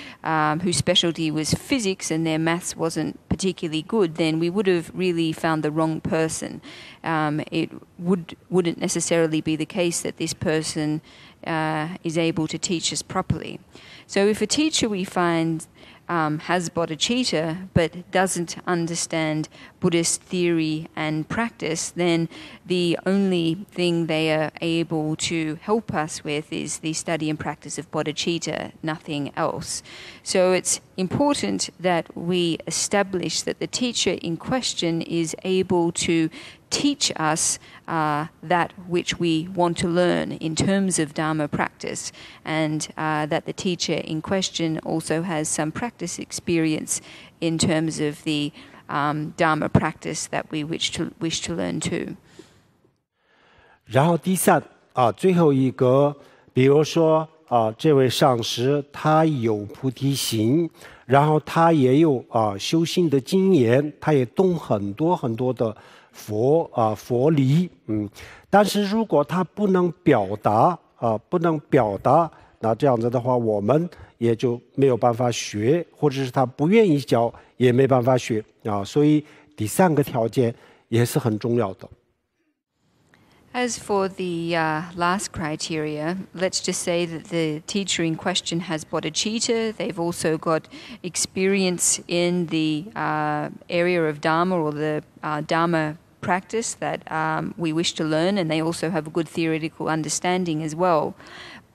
whose specialty was physics and their maths wasn't particularly good, then we would have really found the wrong person. It wouldn't necessarily be the case that this person is able to teach us properly. So if a teacher we find has bodhicitta but doesn't understand Buddhist theory and practice, then the only thing they are able to help us with is the study and practice of bodhicitta, nothing else. So it's important that we establish that the teacher in question is able to teach us that which we want to learn in terms of Dharma practice, and that the teacher in question also has some practice experience in terms of the Dharma practice that we wish to learn too. 然后第三最后一个，比如说这位上师他有菩提心，然后他也有修行的经验，他也懂很多很多的佛理，但是如果他不能表达，那这样子的话，我们也就没有办法学，或者是他不愿意教，也没办法学所以第三个条件也是很重要的。As for the last criteria, let's just say that the teacher in question has bodhicitta. They've also got experience in the area of Dharma or the Dharma practice that we wish to learn, and they also have a good theoretical understanding as well.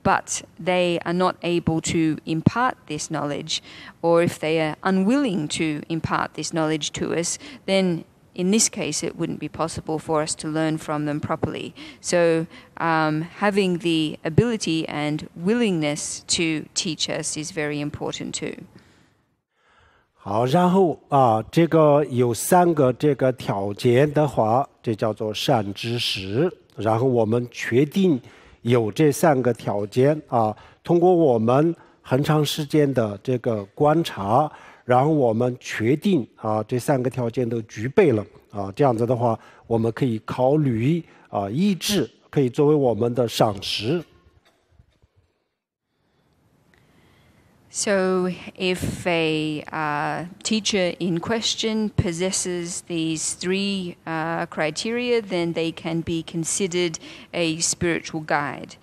But they are not able to impart this knowledge, or if they are unwilling to impart this knowledge to us, then in this case, it wouldn't be possible for us to learn from them properly. So having the ability and willingness to teach us is very important too. 好，然后这个有三个这个条件的话，这叫做善知识。然后我们确定有这三个条件通过我们很长时间的这个观察。然后我们确定这三个条件都具备了这样子的话，我们可以考虑医治，可以作为我们的上师。So if a teacher in question possesses these three criteria, then they can be considered a spiritual guide.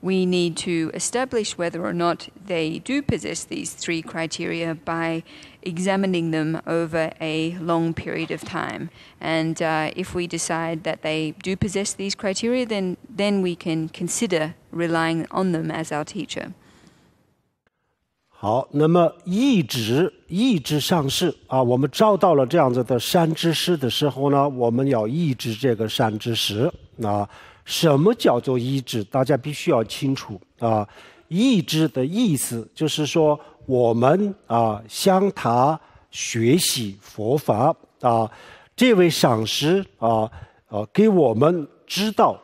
We need to establish whether or not they do possess these three criteria by examining them over a long period of time. And if we decide that they do possess these criteria, then we can consider relying on them as our teacher. 好，那么意志上师我们找到了这样子的善知识的时候呢，我们要意志这个善知识什么叫做依止？大家必须要清楚啊。依止的意思就是说，我们向他学习佛法啊，这位上师给我们知道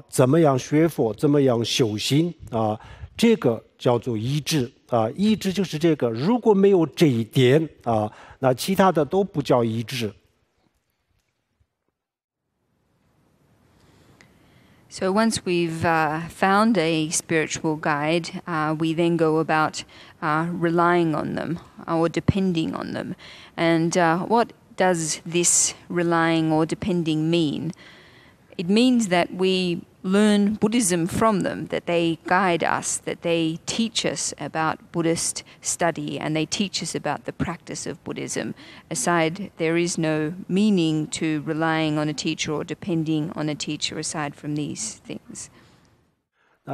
怎么样学佛，怎么样修心啊，这个叫做依止啊。依止就是这个，如果没有这一点那其他的都不叫依止。So once we've found a spiritual guide, we then go about relying on them or depending on them. And what does this relying or depending mean? It means that we learn Buddhism from them, that they guide us, that they teach us about Buddhist study, and they teach us about the practice of Buddhism. Aside, there is no meaning to relying on a teacher or depending on a teacher aside from these things.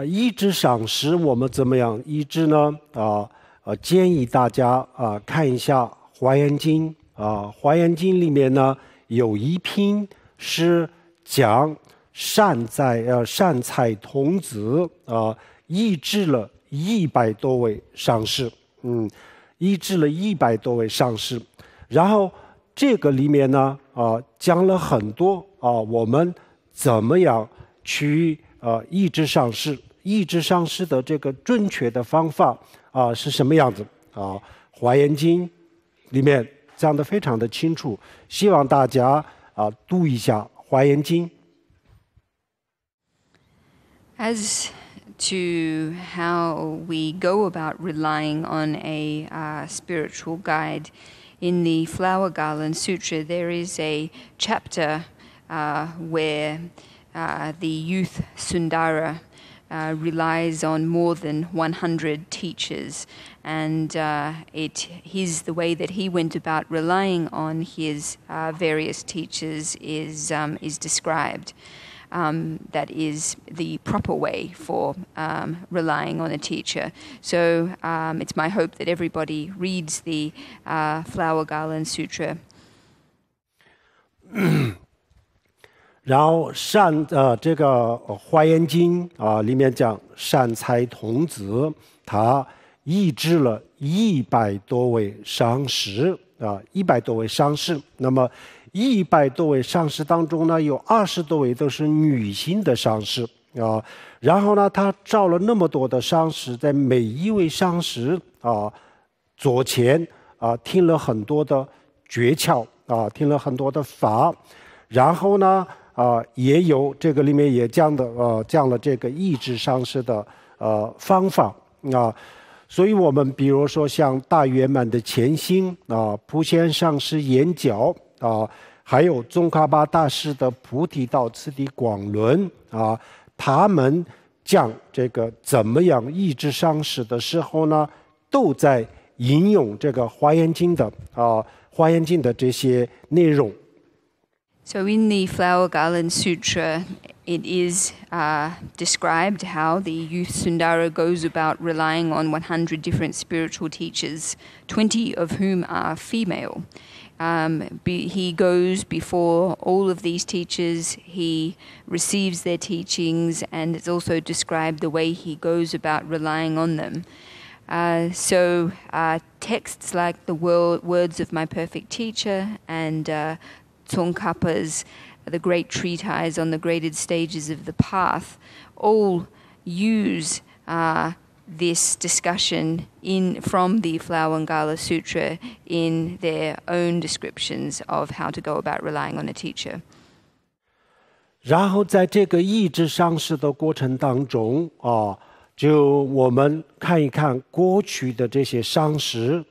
依止上师我们怎么样依止呢？建议大家看一下《华严经》《华严经》里面呢有一篇是讲善财童子医治了100多位上师，医治了100多位上师。然后这个里面呢讲了很多我们怎么样去医治上师，医治上师的这个正确的方法是什么样子华严经里面讲得非常的清楚，希望大家读一下华严经。As to how we go about relying on a spiritual guide, in the Flower Garland Sutra there is a chapter where the youth Sundara relies on more than 100 teachers, and the way that he went about relying on his various teachers is described. That is the proper way for relying on a teacher. So it's my hope that everybody reads the Flower Garland Sutra. 然后这个华严经里面讲善财童子他医治了100多位上师100多位上师。那么100多位上师当中呢，有20多位都是女性的上师然后呢，他找了那么多的上师，在每一位上师左前听了很多的诀窍听了很多的法，然后呢也有这个里面也讲了这个医治上师的方法所以我们比如说像大圆满的前行普贤上师演讲还有宗喀巴大师的菩提道次第广论他们讲这个怎么样医治上师的时候呢，都在引用这个华严经的这些内容。So in the Flower Garland Sutra, it is described how the youth Sundara goes about relying on 100 different spiritual teachers, 20 of whom are female. He goes before all of these teachers, he receives their teachings, and it's also described the way he goes about relying on them. So texts like the words of my perfect teacher and Tsongkhapa's The Great Treatise on the Graded Stages of the Path all use this discussion from the Flower Garland Sutra in their own descriptions of how to go about relying on a teacher. 然后在这个医治上师的过程当中就我们看一看过去的这些上师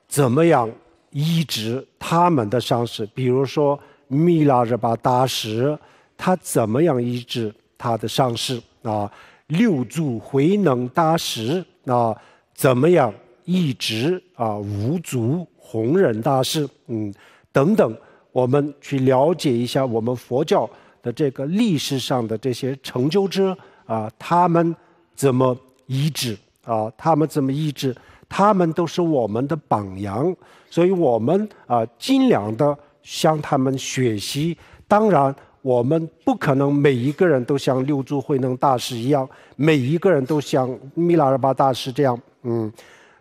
怎么样医治他们的上师，比如说密拉热巴大师他怎么样医治他的上师六祖慧能大师怎么样医治五祖弘忍大师等等，我们去了解一下我们佛教的这个历史上的这些成就者他们怎么医治他们都是我们的榜样，所以我们尽量的向他们学习。当然我们不可能每一个人都像六祖慧能大师一样，每一个人都像密拉尔巴大师这样，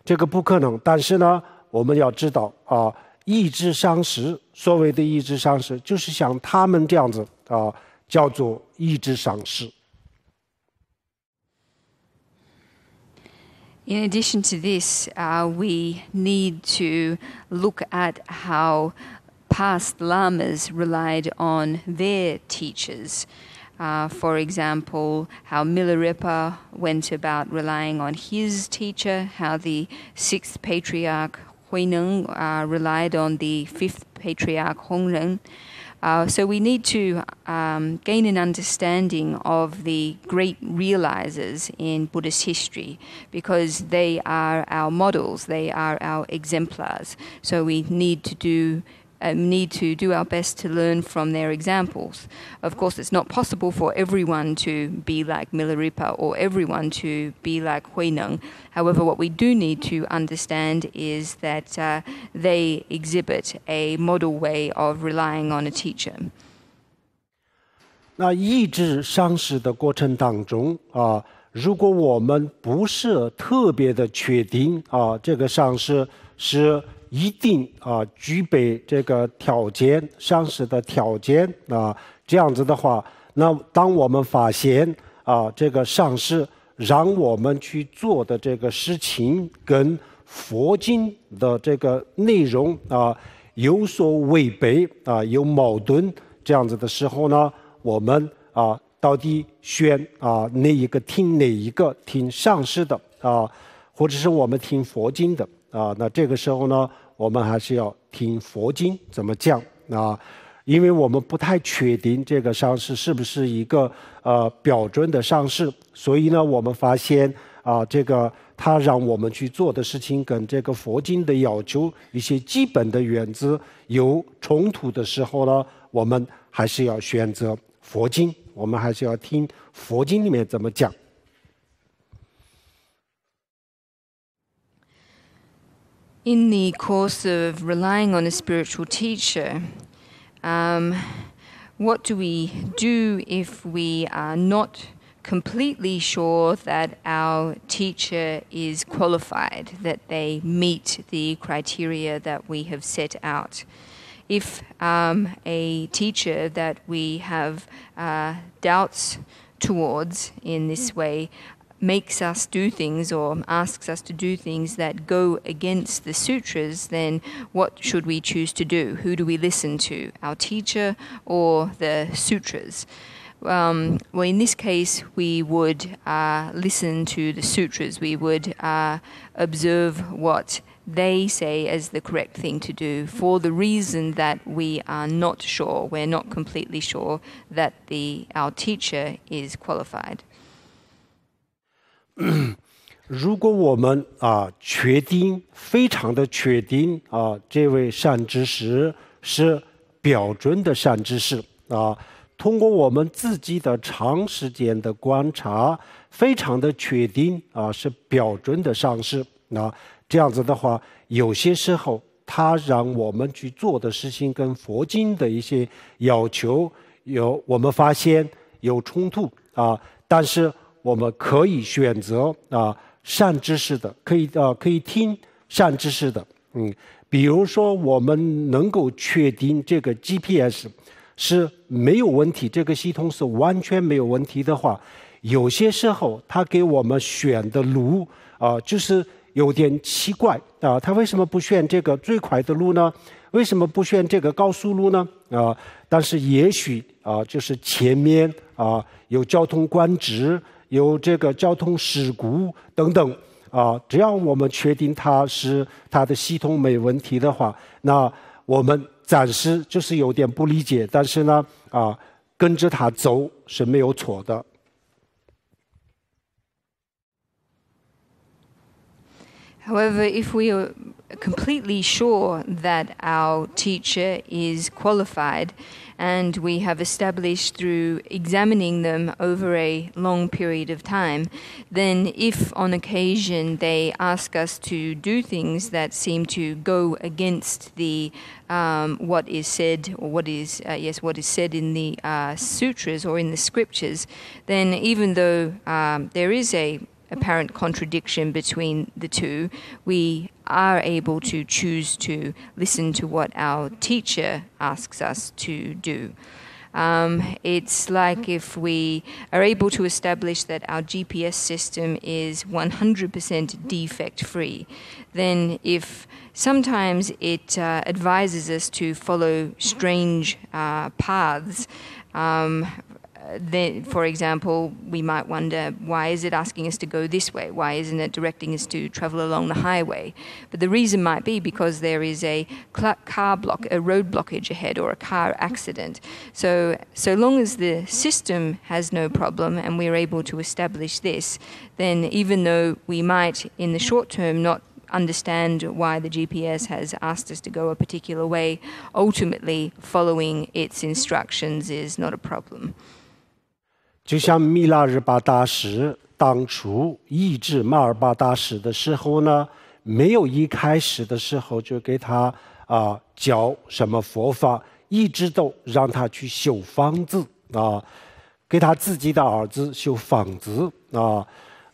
这个不可能。但是呢，我们要知道啊，意志上师，所谓的意志上师，就是像他们这样子啊，叫做意志上师。In addition to this, we need to look at how past lamas relied on their teachers. For example, how Milarepa went about relying on his teacher, how the 6th patriarch Huineng relied on the 5th patriarch Hongren. So we need to gain an understanding of the great realizers in Buddhist history, because they are our models, they are our exemplars. So we need to do our best to learn from their examples. Of course, it's not possible for everyone to be like Milarepa or everyone to be like Huineng. However, what we do need to understand is that they exhibit a model way of relying on a teacher. 那意志上师的过程当中啊，如果我们不是特别的确定啊，这个上师是一定具备这个条件，上师的条件啊，这样子的话，那当我们发现这个上师让我们去做的这个事情跟佛经的这个内容有所违背有矛盾，这样子的时候呢，我们到底选哪一个听哪一个，听上师的或者是我们听佛经的那这个时候呢，我们还是要听佛经怎么讲因为我们不太确定这个上师是不是一个标准的上师，所以呢，我们发现这个他让我们去做的事情跟这个佛经的要求一些基本的原则有冲突的时候呢，我们还是要选择佛经，我们还是要听佛经里面怎么讲。In the course of relying on a spiritual teacher, what do we do if we are not completely sure that our teacher is qualified, that they meet the criteria that we have set out? If a teacher that we have doubts towards in this way makes us do things or asks us to do things that go against the sutras, then what should we choose to do? Who do we listen to, our teacher or the sutras? Well, in this case, we would listen to the sutras. We would observe what they say as the correct thing to do, for the reason that we are not sure, we're not completely sure that our teacher is qualified. 如果我们确定，非常的确定这位善知识是标准的善知识通过我们自己的长时间的观察，非常的确定是标准的上师这样子的话，有些时候他让我们去做的事情跟佛经的一些要求我们发现有冲突但是我们可以选择善知识的，可以听善知识的比如说我们能够确定这个 GPS 是没有问题，这个系统是完全没有问题的话，有些时候他给我们选的路就是有点奇怪他为什么不选这个最快的路呢？为什么不选这个高速路呢但是也许就是前面有交通管制，有这个交通事故等等只要我们确定它的系统没问题的话，那我们暂时就是有点不理解，但是呢跟着它走是没有错的。However, if we completely sure that our teacher is qualified, and we have established through examining them over a long period of time, then if on occasion they ask us to do things that seem to go against the what is said, or what is said in the sutras or in the scriptures, then even though there is a apparent contradiction between the two, we are able to choose to listen to what our teacher asks us to do. It's like if we are able to establish that our GPS system is 100% defect-free, then if sometimes it advises us to follow strange paths, then, for example, we might wonder, why is it asking us to go this way? Why isn't it directing us to travel along the highway? But the reason might be because there is a road blockage ahead, or a car accident. So long as the system has no problem and we're able to establish this, then even though we might, in the short term, not understand why the GPS has asked us to go a particular way, ultimately following its instructions is not a problem. 就像密勒日巴大师当初医治马尔巴大师的时候呢，没有一开始的时候就给他教什么佛法，一直都让他去修房子给他自己的儿子修房子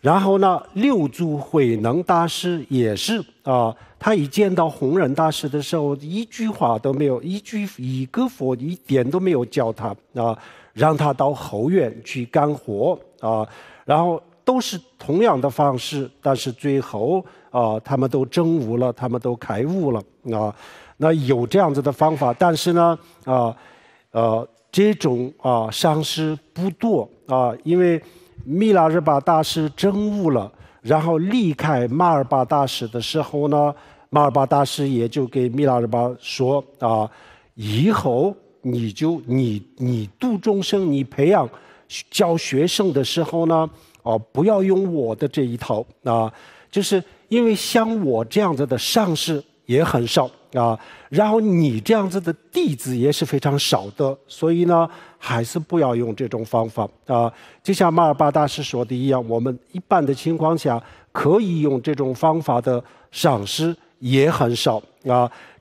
然后呢，六祖慧能大师也是他一见到弘忍大师的时候，一句话都没有，一个佛一点都没有教他让他到后院去干活然后都是同样的方式，但是最后他们都证悟了，他们都开悟了那有这样子的方法，但是呢这种上师不多因为密勒日巴大师证悟了，然后离开马尔巴大师的时候呢，马尔巴大师也就给密勒日巴说以后你度众生，你培养教学生的时候呢不要用我的这一套就是因为像我这样子的上师也很少然后你这样子的弟子也是非常少的，所以呢还是不要用这种方法就像马尔巴大师说的一样，我们一般的情况下可以用这种方法的上师也很少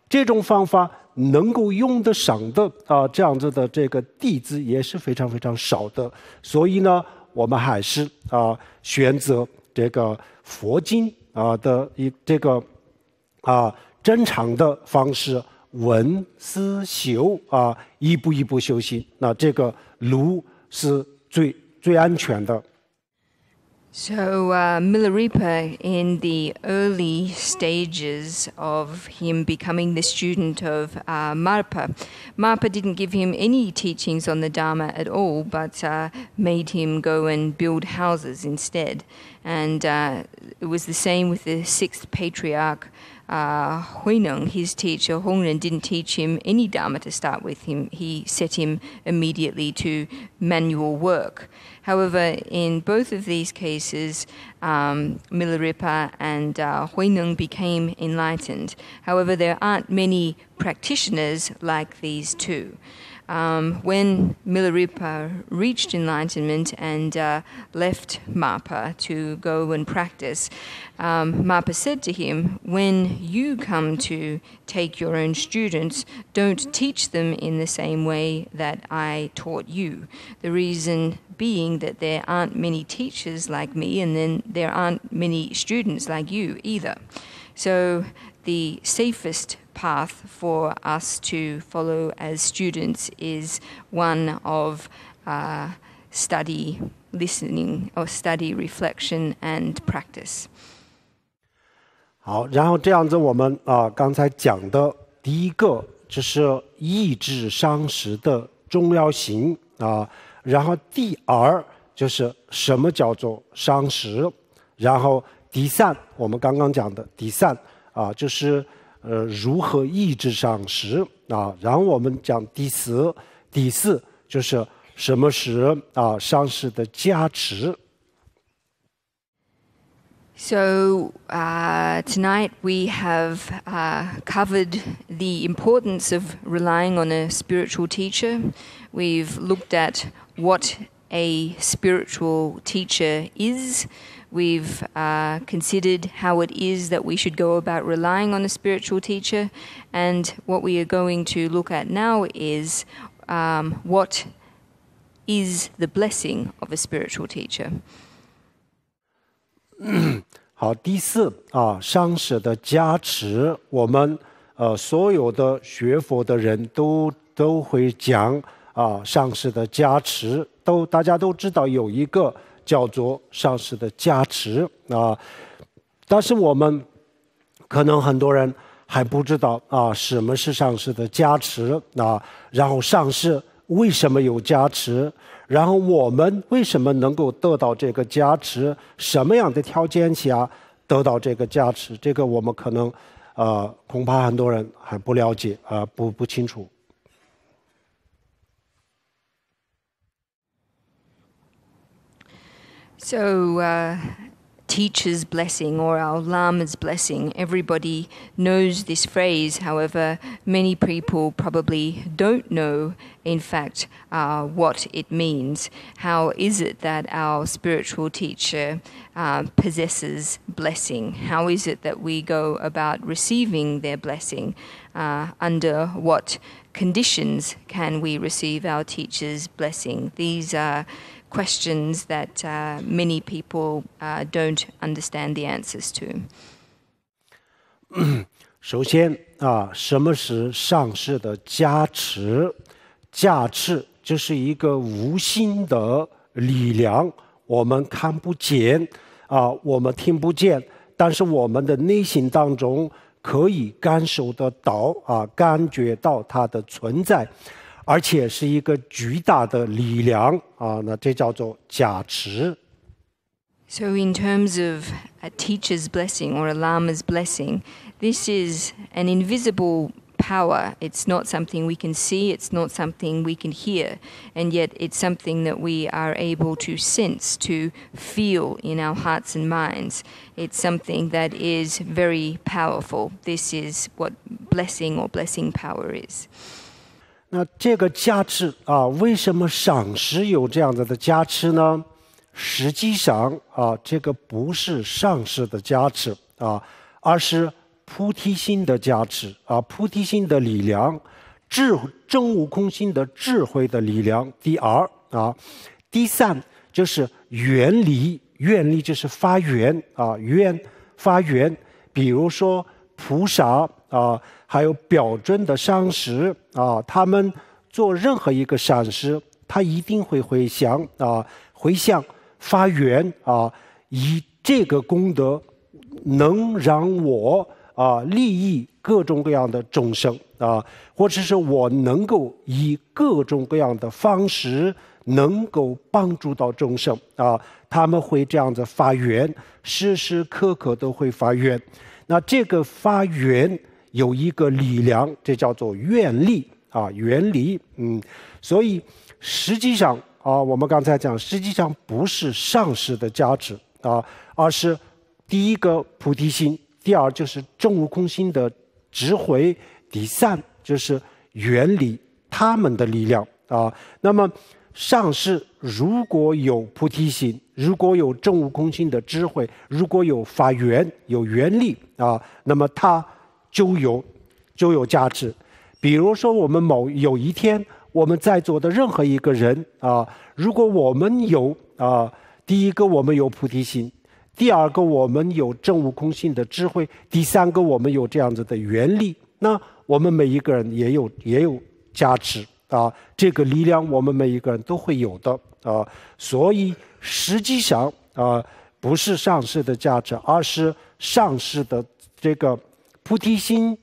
这种方法能够用得上的这样子的这个弟子也是非常非常少的，所以呢我们还是选择这个佛经的这个正常的方式闻思修一步一步修行，那这个路是最安全的。So Milarepa, in the early stages of him becoming the student of Marpa didn't give him any teachings on the Dharma at all, but made him go and build houses instead. And it was the same with the sixth patriarch, Huineng, his teacher. Hongren didn't teach him any Dharma to start with him. He set him immediately to manual work. However, in both of these cases, Milarepa and Huineng became enlightened. However, there aren't many practitioners like these two. When Milarepa reached enlightenment and left Marpa to go and practice, Marpa said to him, when you come to take your own students, don't teach them in the same way that I taught you. The reason being that there aren't many teachers like me, and then there aren't many students like you either. So the safest path for us to follow as students is one of study, listening, or study, reflection, and practice. 好，然后这样子我们刚才讲的第一个就是抑制上师的重要性然后第二就是什么叫做上师，然后第三我们刚刚讲的第三就是如何抑制上师然后我们讲第四就是什么是上师的加持。So tonight we have covered the importance of relying on a spiritual teacher. We've looked at what a spiritual teacher is. We've considered how it is that we should go about relying on a spiritual teacher. And what we are going to look at now is what is the blessing of a spiritual teacher. 好，第四上师的加持，我们所有的学佛的人都会讲上师的加持，大家都知道有一个叫做上师的加持但是我们可能很多人还不知道什么是上师的加持然后上师为什么有加持，然后我们为什么能够得到这个加持，什么样的条件下得到这个加持，这个我们可能恐怕很多人还不了解不清楚。So, teacher's blessing or our Lama's blessing, everybody knows this phrase. However, many people probably don't know, in fact, what it means. How is it that our spiritual teacher possesses blessing? How is it that we go about receiving their blessing? Under what conditions can we receive our teacher's blessing? These are questions that many people don't understand the answers to. 首先什么是上师的加持？加持就是一个无形的力量，我们看不见我们听不见，但是我们的内心当中可以感受得到感觉到它的存在。而且是一个巨大的力量那这叫做加持。So in terms of a teacher's blessing or a Lama's blessing, this is an invisible power. It's not something we can see, it's not something we can hear, and yet it's something that we are able to sense, to feel in our hearts and minds. It's something that is very powerful. This is what blessing or blessing power is. 那这个加持为什么上师有这样子的加持呢？实际上这个不是上师的加持而是菩提心的加持菩提心的力量，证悟空心的智慧的力量。第二第三就是愿力，愿力就是发愿发愿，比如说菩萨还有标准的上师他们做任何一个善事，他一定会回向发愿以这个功德能让我利益各种各样的众生或者是我能够以各种各样的方式能够帮助到众生他们会这样子发愿，时时刻刻都会发愿。那这个发愿有一个力量，这叫做愿力愿力所以实际上我们刚才讲，实际上不是上师的加持而是第一个菩提心，第二就是证悟空心的智慧，第三就是愿力他们的力量那么上师如果有菩提心，如果有证悟空心的智慧，如果有发愿有愿力那么他就有价值。比如说我们有一天我们在座的任何一个人如果我们有第一个我们有菩提心，第二个我们有证悟空性的智慧，第三个我们有这样子的愿力，那我们每一个人也有价值这个力量我们每一个人都会有的所以实际上不是上师的价值，而是上师的这个菩提心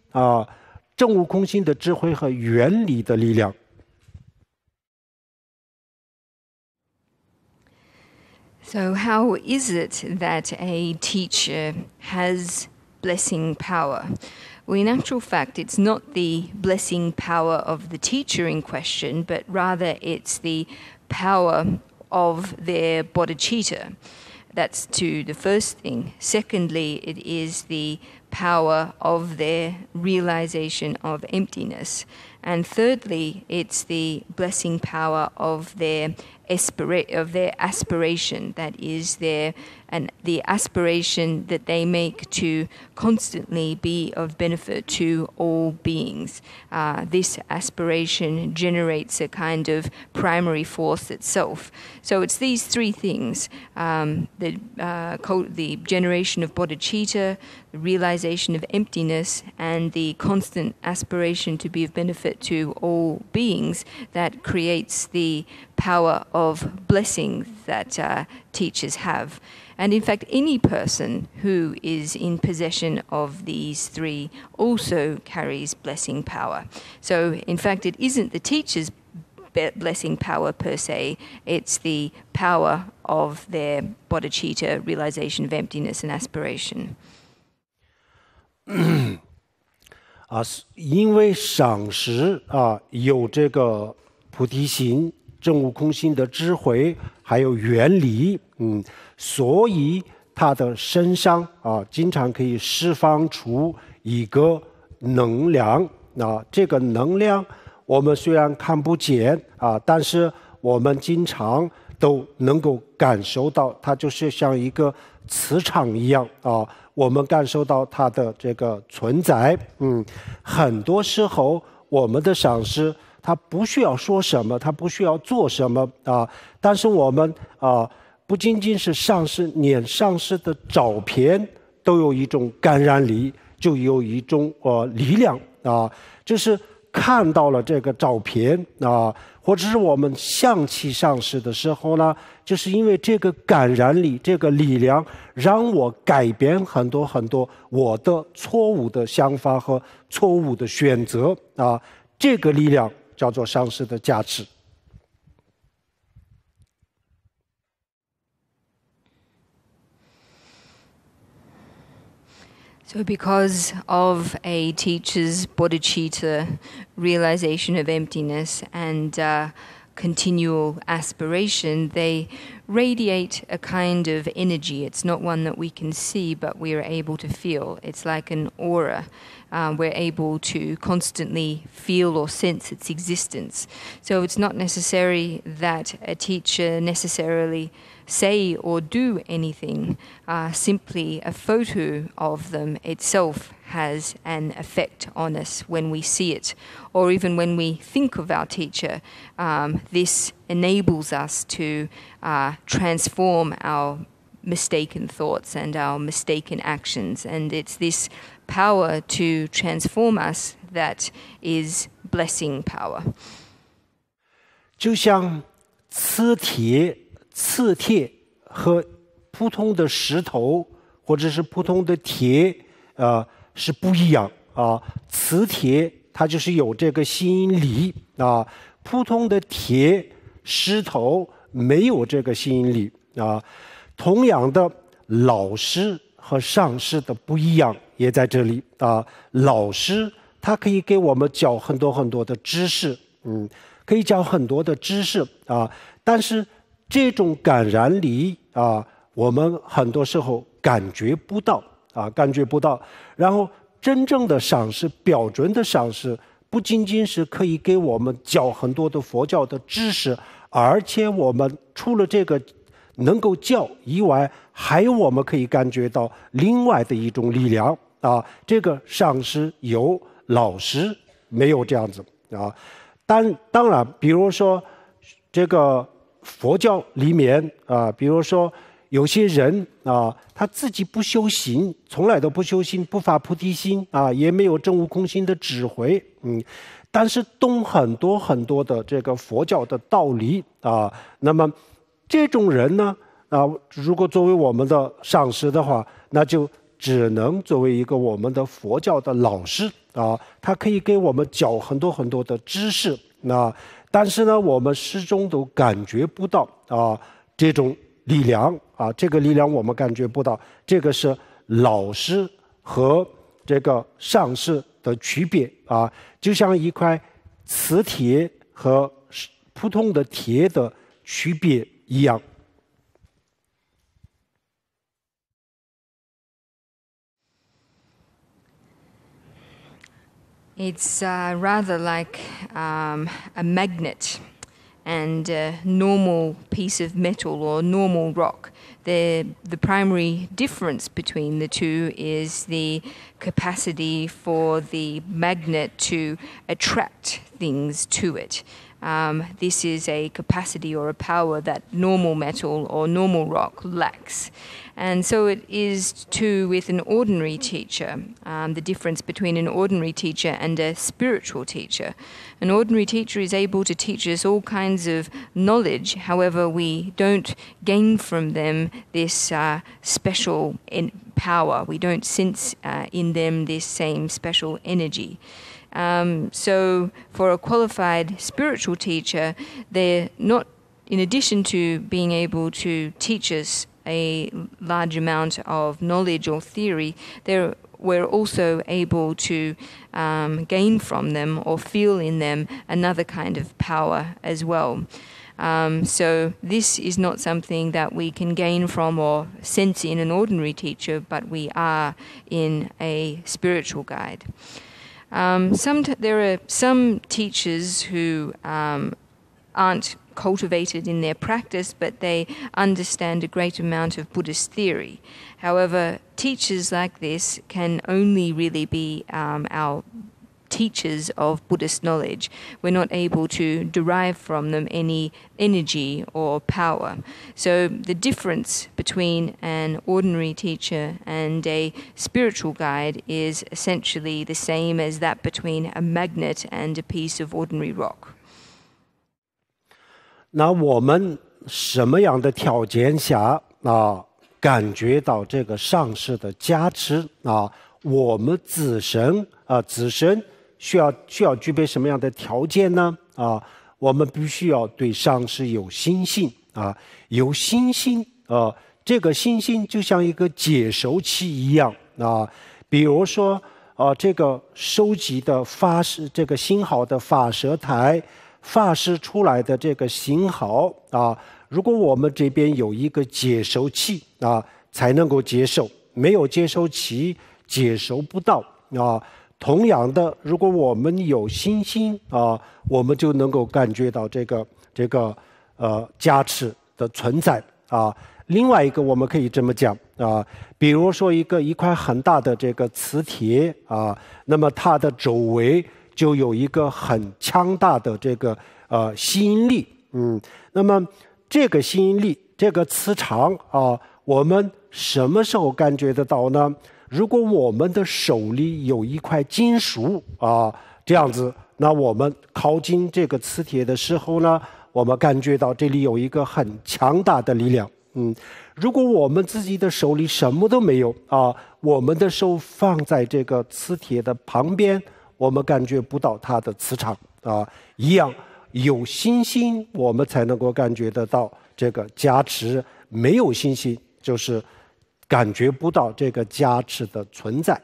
证悟空性的智慧和原理的力量。So how is it that a teacher has blessing power? Well, in actual fact, it's not the blessing power of the teacher in question, but rather it's the power of their bodhicitta. That's to the first thing. Secondly, it is the power of their realization of emptiness. And thirdly, it's the blessing power of their aspiration, that is the aspiration that they make to constantly be of benefit to all beings. This aspiration generates a kind of primary force itself. So it's these three things, the generation of bodhicitta, the realization of emptiness, and the constant aspiration to be of benefit to all beings that creates the power of blessing that teachers have. And in fact, any person who is in possession of these three also carries blessing power. So in fact, it isn't the teacher's blessing power per se, it's the power of their bodhicitta, realization of emptiness and aspiration. 因为赏识有这个菩提心、证悟空心的智慧，还有原理，所以他的身上经常可以释放出一个能量。这个能量我们虽然看不见但是我们经常都能够感受到，它就是像一个磁场一样我们感受到它的这个存在。很多时候我们的上师他不需要说什么，他不需要做什么但是我们不仅仅是上师，连上师的照片都有一种感染力，就有一种力量就是看到了这个照片或者是我们想起上师的时候呢，就是因为这个感染力，这个力量让我改变很多很多我的错误的想法和错误的选择这个力量叫做上师的加持。So because of a teacher's bodhicitta, realization of emptiness, and continual aspiration, they radiate a kind of energy. It's not one that we can see, but we are able to feel. It's like an aura. We're able to constantly feel or sense its existence. So it's not necessary that a teacher necessarily say or do anything. Simply a photo of them itself has an effect on us when we see it, or even when we think of our teacher. This enables us to transform our mistaken thoughts and our mistaken actions, and it's this power to transform us that is blessing power. 就像磁铁和普通的石头或者是普通的铁是不一样磁铁它就是有这个吸引力普通的铁石头没有这个吸引力同样的，老师和上师的不一样也在这里老师他可以给我们教很多很多的知识可以教很多的知识但是这种感染力我们很多时候感觉不到然后真正的上师，标准的上师不仅仅是可以给我们教很多的佛教的知识，而且我们除了这个能够教以外，还有我们可以感觉到另外的一种力量这个上师有，老师没有这样子当然比如说这个佛教里面比如说有些人他自己不修行，从来都不修行，不发菩提心也没有证悟空心的智慧但是懂很多很多的这个佛教的道理那么这种人呢如果作为我们的上师的话，那就只能作为一个我们的佛教的老师他可以给我们教很多很多的知识但是呢我们始终都感觉不到这种力量这个力量我们感觉不到，这个是老师和这个上师的区别就像一块磁铁和普通的铁的区别一样。It's rather like a magnet and a normal piece of metal or normal rock. The primary difference between the two is the capacity for the magnet to attract things to it. This is a capacity or a power that normal metal or normal rock lacks. And so it is too with an ordinary teacher, the difference between an ordinary teacher and a spiritual teacher. An ordinary teacher is able to teach us all kinds of knowledge, however we don't gain from them this special power. We don't sense in them this same special energy. So for a qualified spiritual teacher, they're not, in addition to being able to teach us a large amount of knowledge or theory, we're also able to gain from them or feel in them another kind of power as well. So this is not something that we can gain from or sense in an ordinary teacher, but we are in a spiritual guide. There are some teachers who aren't cultivated in their practice, but they understand a great amount of Buddhist theory. However, teachers like this can only really be our teachers of Buddhist knowledge. We're not able to derive from them any energy or power. So the difference between an ordinary teacher and a spiritual guide is essentially the same as that between a magnet and a piece of ordinary rock. 那我们什么样的条件下感觉到这个上师的加持我们自身需要具备什么样的条件呢？我们必须要对上师有信心有信心这个信心就像一个接收器一样比如说这个收集的发射这个信号的发射台发射出来的这个信号如果我们这边有一个接收器才能够接收，没有接收器接收不到同样的，如果我们有信心我们就能够感觉到这个加持的存在另外一个我们可以这么讲比如说一块很大的这个磁铁那么它的周围就有一个很强大的这个吸引力那么这个吸引力这个磁场我们什么时候感觉得到呢？如果我们的手里有一块金属这样子，那我们靠近这个磁铁的时候呢，我们感觉到这里有一个很强大的力量如果我们自己的手里什么都没有我们的手放在这个磁铁的旁边，我们感觉不到它的磁场一样有信心我们才能够感觉得到这个加持，没有信心就是感觉不到这个加持的存在。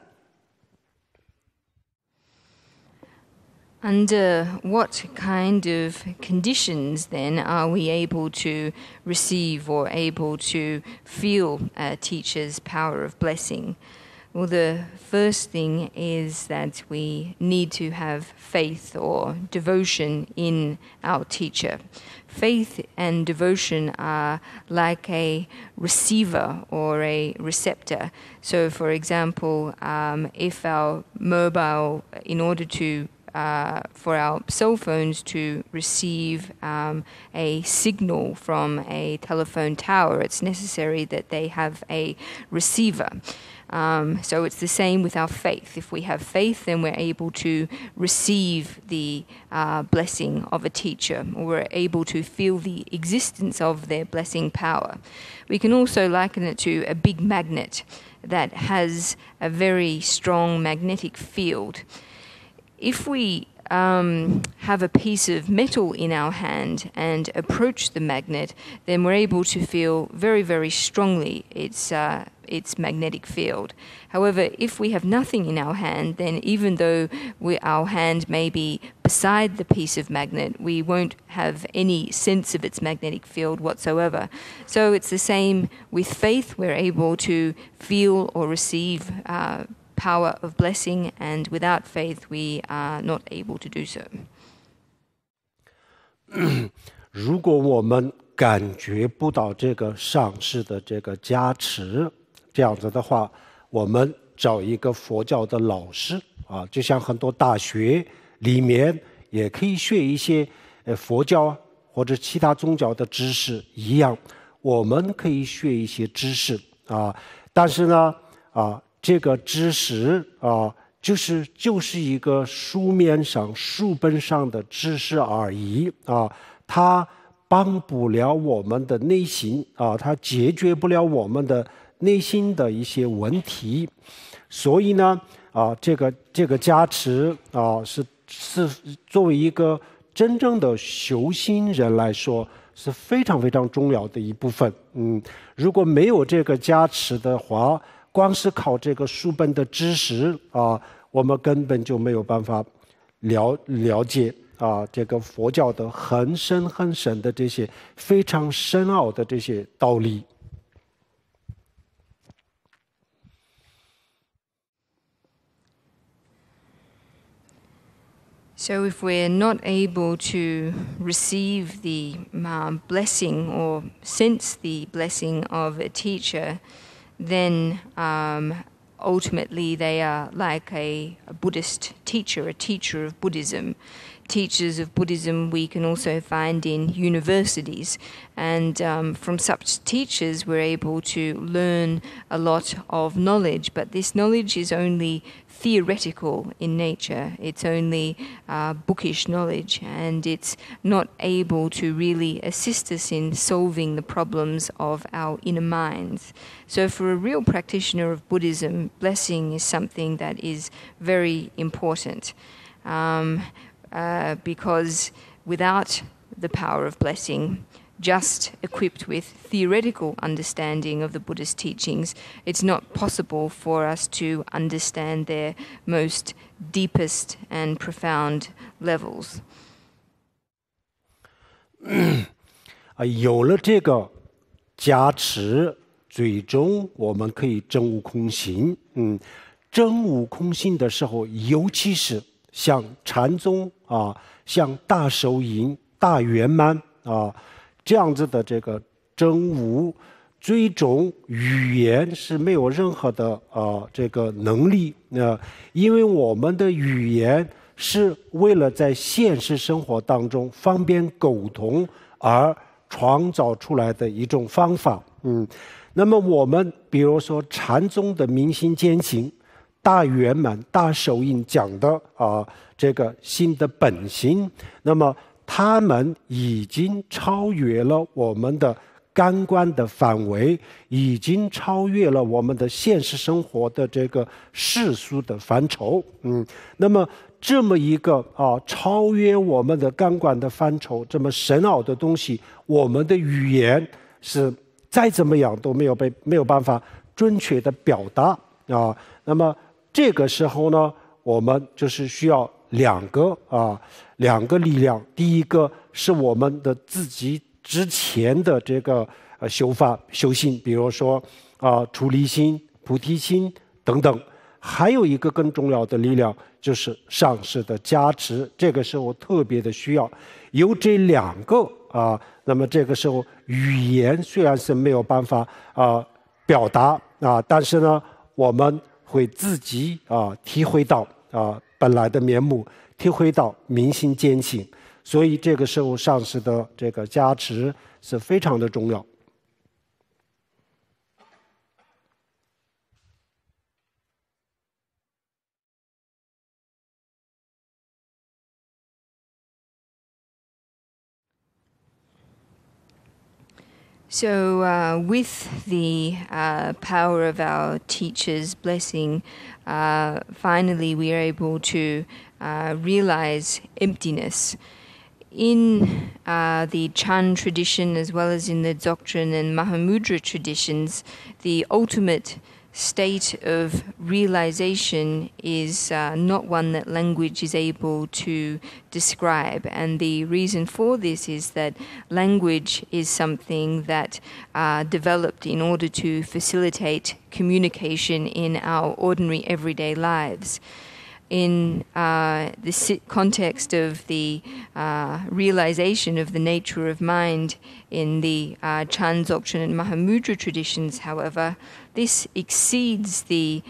Under what kind of conditions then are we able to receive or able to feel a teacher's power of blessing? Well, the first thing is that we need to have faith or devotion in our teacher. Faith and devotion are like a receiver or a receptor. So, for example, if our mobile, in order to for our cell phones to receive a signal from a telephone tower, it's necessary that they have a receiver. So it's the same with our faith. If we have faith, then we're able to receive the blessing of a teacher, or we're able to feel the existence of their blessing power. We can also liken it to a big magnet that has a very strong magnetic field. If we have a piece of metal in our hand and approach the magnet, then we're able to feel very, very strongly its magnetic field. However, if we have nothing in our hand, then even though our hand may be beside the piece of magnet, we won't have any sense of its magnetic field whatsoever. So it's the same with faith. We're able to feel or receive power of blessing, and without faith, we are not able to do so. 如果我们感觉不到这个上师的这个加持，这样子的话，我们找一个佛教的老师啊，就像很多大学里面也可以学一些佛教或者其他宗教的知识一样，我们可以学一些知识啊，但是呢这个知识就是一个书面上书本上的知识而已啊，它帮不了我们的内心啊，它解决不了我们的内心的一些问题，所以呢这个加持是作为一个真正的修行人来说是非常非常重要的一部分。如果没有这个加持的话，光是靠这个书本的知识我们根本就没有办法了解这个佛教的很深很深的这些非常深奥的这些道理。So if we're not able to receive the blessing or sense the blessing of a teacher, then ultimately they are like a Buddhist teacher, a teacher of Buddhism. Teachers of Buddhism we can also find in universities, and from such teachers we're able to learn a lot of knowledge, but this knowledge is only theoretical in nature. It's only bookish knowledge, and it's not able to really assist us in solving the problems of our inner minds. So for a real practitioner of Buddhism, blessing is something that is very important. Because without the power of blessing, just equipped with theoretical understanding of the Buddhist teachings, it's not possible for us to understand their most deepest and profound levels. 有了这个加持，最终我们可以证悟空性。证悟空性的时候，尤其是像禅宗像大手印、大圆满这样子的这个证悟，最终语言是没有任何的这个能力因为我们的语言是为了在现实生活当中方便沟通而创造出来的一种方法。那么我们比如说禅宗的明心见性、大圆满、大手印讲的这个心的本性，那么他们已经超越了我们的感官的范围，已经超越了我们的现实生活的这个世俗的范畴。那么这么一个超越我们的感官的范畴，这么深奥的东西，我们的语言是再怎么样都没有办法准确的表达那么这个时候呢，我们就是需要两个力量。第一个是我们的自己之前的这个修法修行，比如说出离心、菩提心等等。还有一个更重要的力量就是上师的加持，这个时候特别的需要有这两个那么这个时候语言虽然是没有办法表达但是呢我们会自己体会到本来的面目，体会到明心见性，所以这个时候上师的这个加持是非常的重要。So with the power of our teacher's blessing, finally we are able to realize emptiness. In the Chan tradition, as well as in the Dzogchen and Mahamudra traditions, the ultimate state of realization is not one that language is able to describe. And the reason for this is that language is something that developed in order to facilitate communication in our ordinary everyday lives. In the context of the realization of the nature of mind in the Chan, Dzogchen and Mahamudra traditions, however, this exceeds the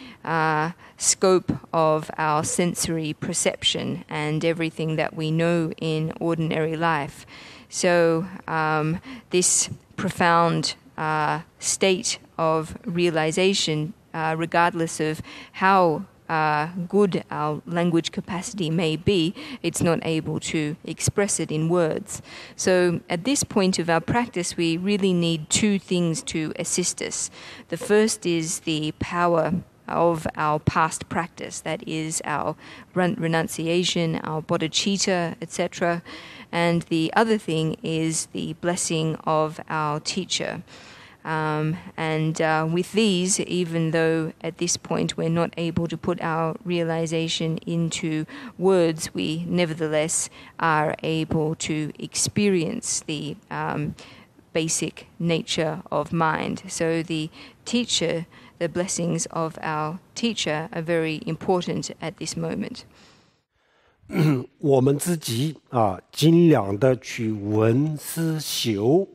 scope of our sensory perception and everything that we know in ordinary life. So this profound state of realization, regardless of how good our language capacity may be, it's not able to express it in words. So at this point of our practice, we really need two things to assist us. The first is the power of our past practice, that is our renunciation, our bodhicitta, etc. And the other thing is the blessing of our teacher. With these, even though at this point we're not able to put our realization into words, we nevertheless are able to experience the basic nature of mind. So the teacher, the blessings of our teacher are very important at this moment. 我们自己尽量的去闻思修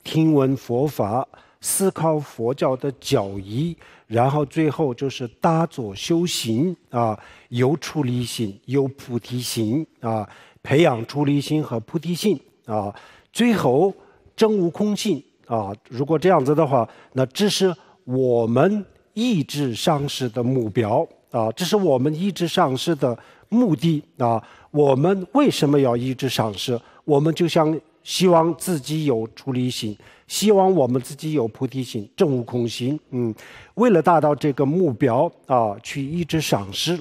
听闻佛法，思考佛教的教义，然后最后就是打坐修行有出离心，有菩提心培养出离心和菩提心最后证悟空性如果这样子的话，那这是我们一直上师的目标这是我们一直上师的目的我们为什么要一直上师？我们就想希望自己有出离心，希望我们自己有菩提心，证悟空心为了达到这个目标去一直上师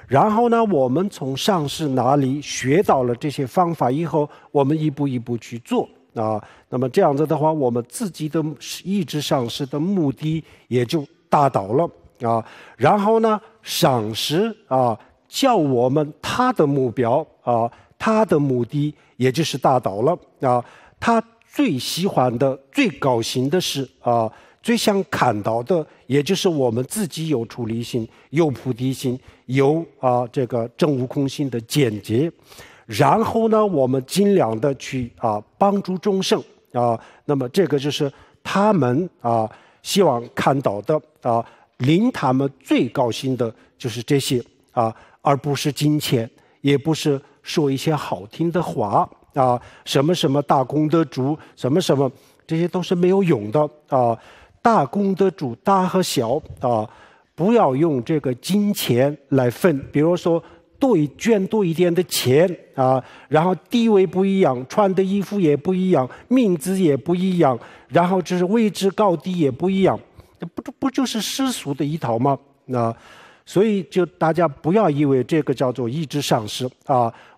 然后呢，我们从上师那里学到了这些方法以后，我们一步一步去做那么这样子的话，我们自己的一直上师的目的也就达到了然后呢，上师教我们他的目标他的目的也就是达到了他最喜欢的最高兴的是最想看到的也就是我们自己有出离心，有菩提心，有这个证悟空心的见解，然后呢我们尽量的去帮助众生那么这个就是他们希望看到的令他们最高兴的就是这些而不是金钱，也不是说一些好听的话什么什么大功德主，什么什么，这些都是没有用的大功德主大和小不要用这个金钱来分，比如说捐多一点的钱然后地位不一样，穿的衣服也不一样，名字也不一样，然后就是位置高低也不一样，不就是世俗的一套吗所以就大家不要以为这个叫做一直上师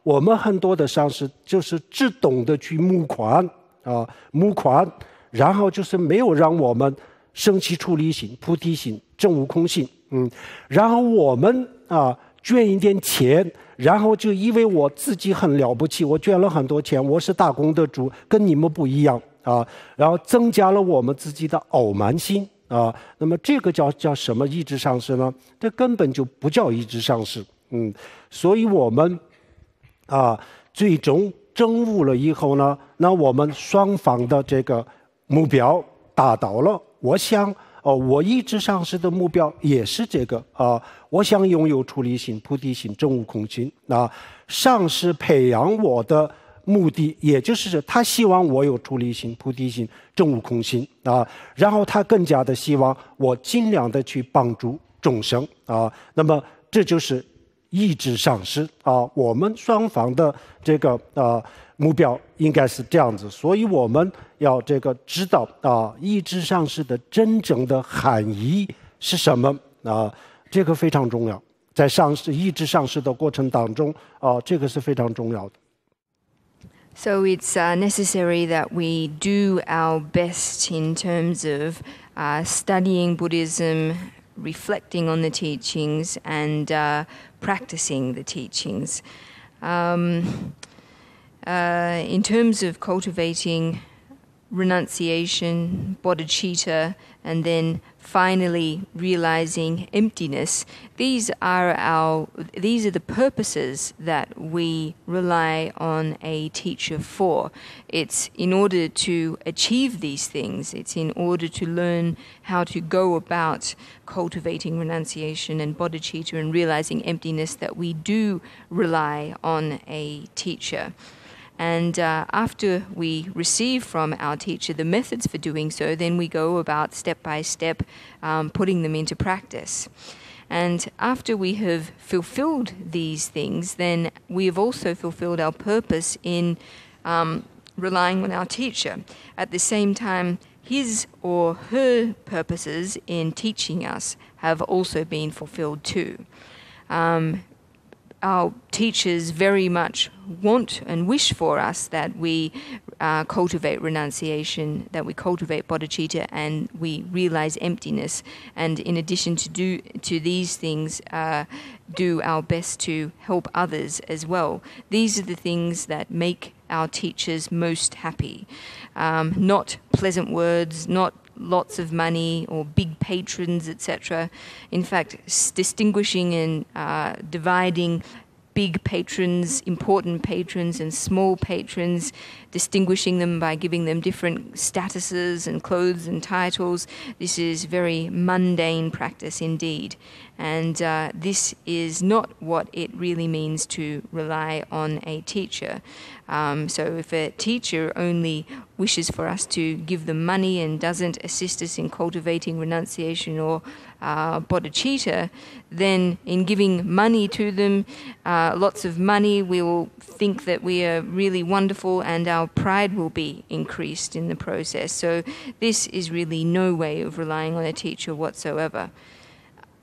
我们很多的上师就是只懂得去募款然后就是没有让我们升起出离心、菩提心、证悟空性然后我们捐一点钱，然后就以为我自己很了不起，我捐了很多钱，我是大功德主，跟你们不一样然后增加了我们自己的傲慢心那么这个叫什么一直上师呢？这根本就不叫一直上师所以我们最终证悟了以后呢，那我们双方的这个目标达到了，我想我一直上师的目标也是这个我想拥有出离心、菩提心、证悟空心上师培养我的目的也就是他希望我有出离心、菩提心、证悟空心然后他更加的希望我尽量的去帮助众生那么这就是一直上师我们双方的这个目标应该是这样子，所以我们要这个知道一直上师的真正的含义是什么这个非常重要，在一直上师的过程当中这个是非常重要的。So it's necessary that we do our best in terms of studying Buddhism, reflecting on the teachings, and practicing the teachings. In terms of cultivating renunciation, bodhicitta, and then finally realizing emptiness, these are the purposes that we rely on a teacher for. It's in order to achieve these things, it's in order to learn how to go about cultivating renunciation and bodhicitta and realizing emptiness that we do rely on a teacher. And after we receive from our teacher the methods for doing so, then we go about step by step putting them into practice. And after we have fulfilled these things, then we have also fulfilled our purpose in relying on our teacher. At the same time, his or her purposes in teaching us have also been fulfilled too. Our teachers very much want and wish for us that we cultivate renunciation, that we cultivate bodhicitta, and we realize emptiness. And in addition to these things, do our best to help others as well. These are the things that make our teachers most happy. Not pleasant words, not lots of money or big patrons, etc. In fact, distinguishing and dividing big patrons, important patrons, and small patrons, distinguishing them by giving them different statuses and clothes and titles. This is very mundane practice indeed. And this is not what it really means to rely on a teacher. So if a teacher only wishes for us to give them money and doesn't assist us in cultivating renunciation or bodhicitta, then in giving money to them, lots of money, we will think that we are really wonderful and our pride will be increased in the process. So this is really no way of relying on a teacher whatsoever.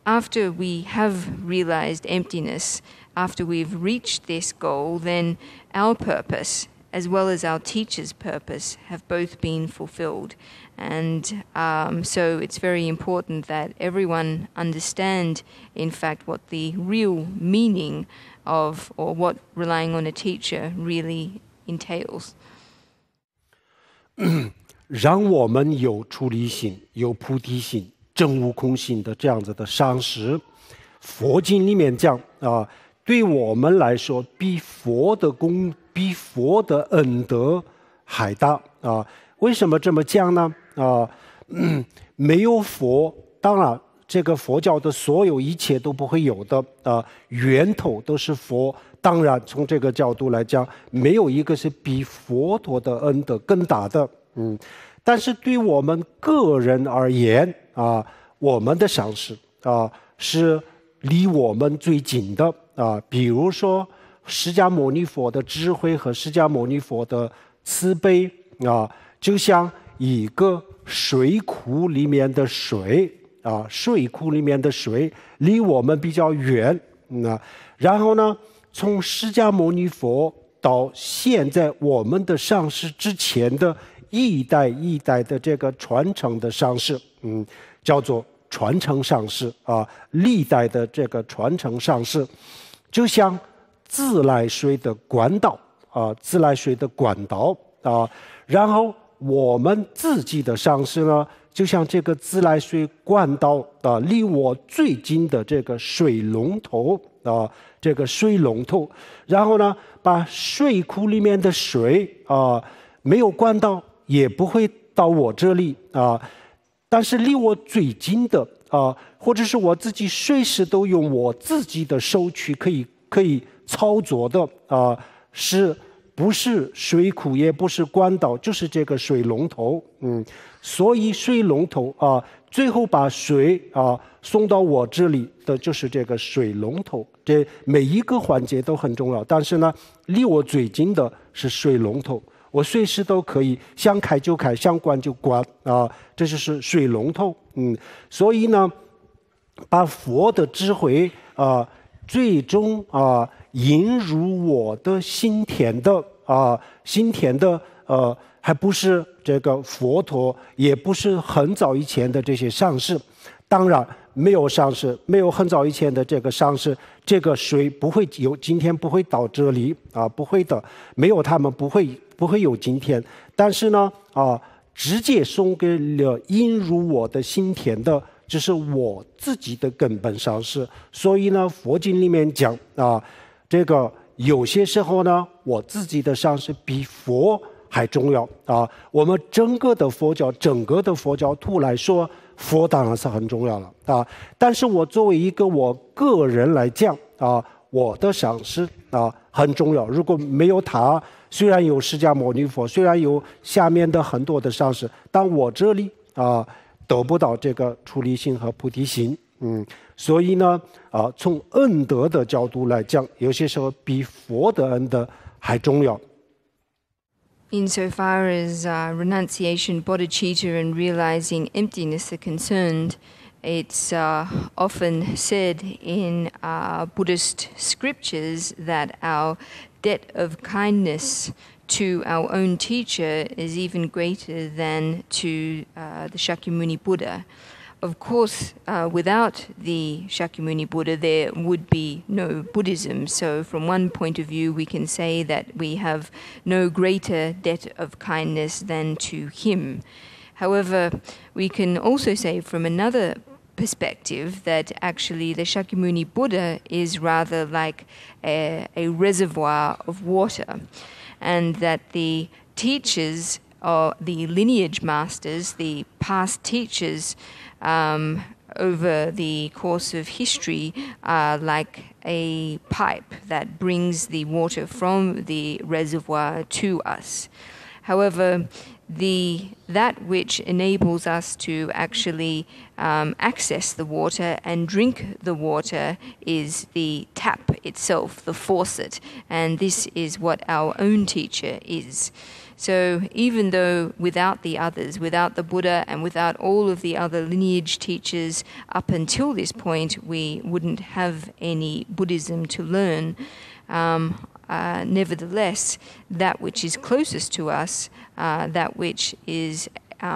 After we have realized emptiness, after we've reached this goal, then our purpose as well as our teacher's purpose have both been fulfilled. And so it's very important that everyone understand, in fact, what the real meaning of, or what relying on a teacher really entails. 让我们有出离心、有菩提心、证悟空性的这样子的上师，佛经里面讲对我们来说，比佛的恩德还大为什么这么讲呢？没有佛，当然这个佛教的所有一切都不会有的源头都是佛。当然从这个角度来讲，没有一个是比佛陀的恩德更大的。但是对我们个人而言我们的上师是离我们最近的比如说释迦牟尼佛的智慧和释迦牟尼佛的慈悲就像一个水库里面的水水库里面的水离我们比较远然后呢，从释迦牟尼佛到现在我们的上师之前的一代一代的这个传承的上师叫做传承上师历代的这个传承上师就像自来水的管道自来水的管道然后我们自己的上师呢，就像这个自来水管道离我最近的这个水龙头这个水龙头，然后呢，把水库里面的水没有管道也不会到我这里但是离我最近的或者是我自己随时都用我自己的手去可以操作的是不是水库也不是管道，就是这个水龙头所以水龙头最后把水送到我这里的就是这个水龙头，这每一个环节都很重要，但是呢离我最近的是水龙头，我随时都可以想开就开，想关就关这就是水龙头所以呢把佛的智慧最终引入我的心田的新田的还不是这个佛陀，也不是很早以前的这些上师。当然没有上师，没有很早以前的这个上师，这个水不会有今天，不会到这里不会的，没有他们不会有今天。但是呢直接送给了印入我的心田的，这是我自己的根本上师。所以呢，佛经里面讲这个有些时候呢，我自己的上师比佛还重要我们整个的佛教徒来说，佛当然是很重要了但是我作为一个我个人来讲我的上师很重要。如果没有他，虽然有释迦牟尼佛，虽然有下面的很多的上师，但我这里得不到这个出离心和菩提心。所以呢从恩德的角度来讲，有些时候比佛的恩德还重要。Insofar as renunciation, bodhicitta, and realizing emptiness are concerned, it's often said in Buddhist scriptures that our debt of kindness to our own teacher is even greater than to the Shakyamuni Buddha. Of course, without the Shakyamuni Buddha, there would be no Buddhism. So from one point of view, we can say that we have no greater debt of kindness than to him. However, we can also say from another perspective that actually the Shakyamuni Buddha is rather like a reservoir of water, and that the teachers, or the lineage masters, the past teachers, over the course of history are like a pipe that brings the water from the reservoir to us. However, that which enables us to actually access the water and drink the water is the tap itself, the faucet, and this is what our own teacher is. So even though without the others, without the Buddha and without all of the other lineage teachers up until this point, we wouldn't have any Buddhism to learn, nevertheless, that which is closest to us, that which is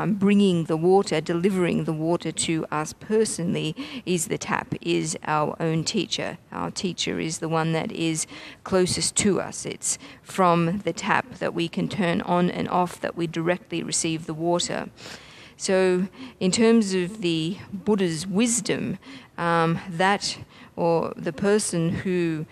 bringing the water, delivering the water to us personally, is the tap, is our own teacher. Our teacher is the one that is closest to us. It's from the tap that we can turn on and off that we directly receive the water. So in terms of the Buddha's wisdom, that, or the person who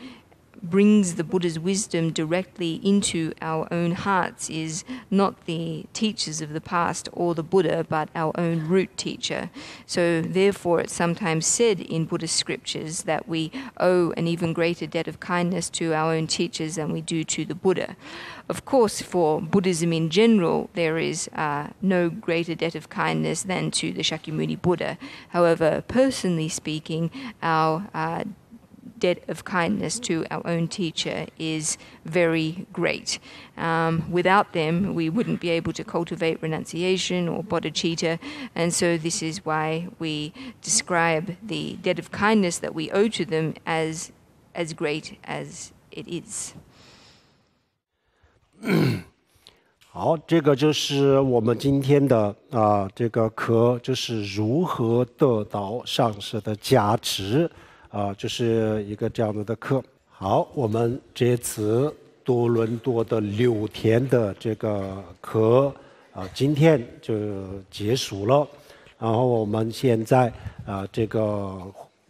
brings the Buddha's wisdom directly into our own hearts is not the teachers of the past or the Buddha, but our own root teacher. So therefore it's sometimes said in Buddhist scriptures that we owe an even greater debt of kindness to our own teachers than we do to the Buddha. Of course, for Buddhism in general, there is no greater debt of kindness than to the Shakyamuni Buddha. However, personally speaking, our debt of kindness to our own teacher is very great. Without them, we wouldn't be able to cultivate renunciation or bodhicitta, and so this is why we describe the debt of kindness that we owe to them as great as it is. 好，这个就是我们今天的这个课，就是如何得到上师的加持。就是一个这样子的课。好，我们这次多伦多的6天的这个课今天就结束了。然后我们现在这个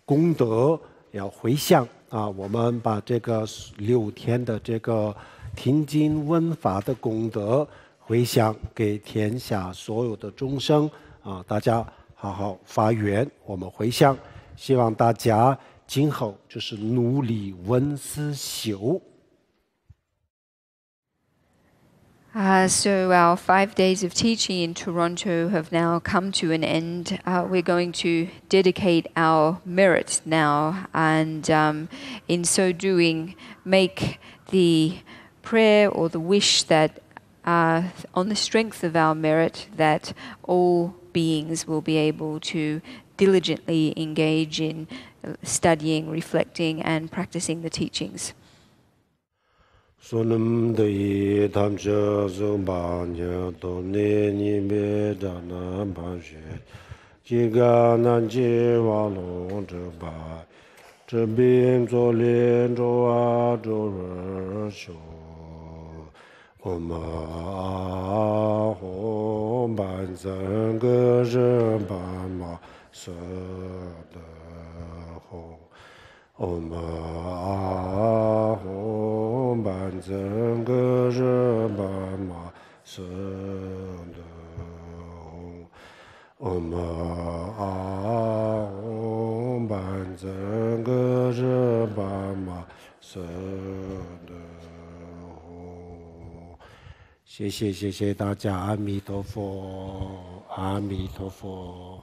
功德要回向我们把这个6天的这个听经闻法的功德回向给天下所有的众生大家好好发愿，我们回向，希望大家今后就是努力闻思修。So our 5 days of teaching in Toronto have now come to an end. We're going to dedicate our merit now, and in so doing, make the prayer or the wish that on the strength of our merit, that all beings will be able to diligently engage in studying, reflecting, and practicing the teachings. 所能得以他们这种把年都年你别的难办学，几个难解瓦龙这把，这边做连着啊周日修，我们啊红板整个人斑马色的红。我们啊红板整个人斑马色的红，我们啊红板整个人斑马色的红。谢谢大家，阿弥陀佛，阿弥陀佛。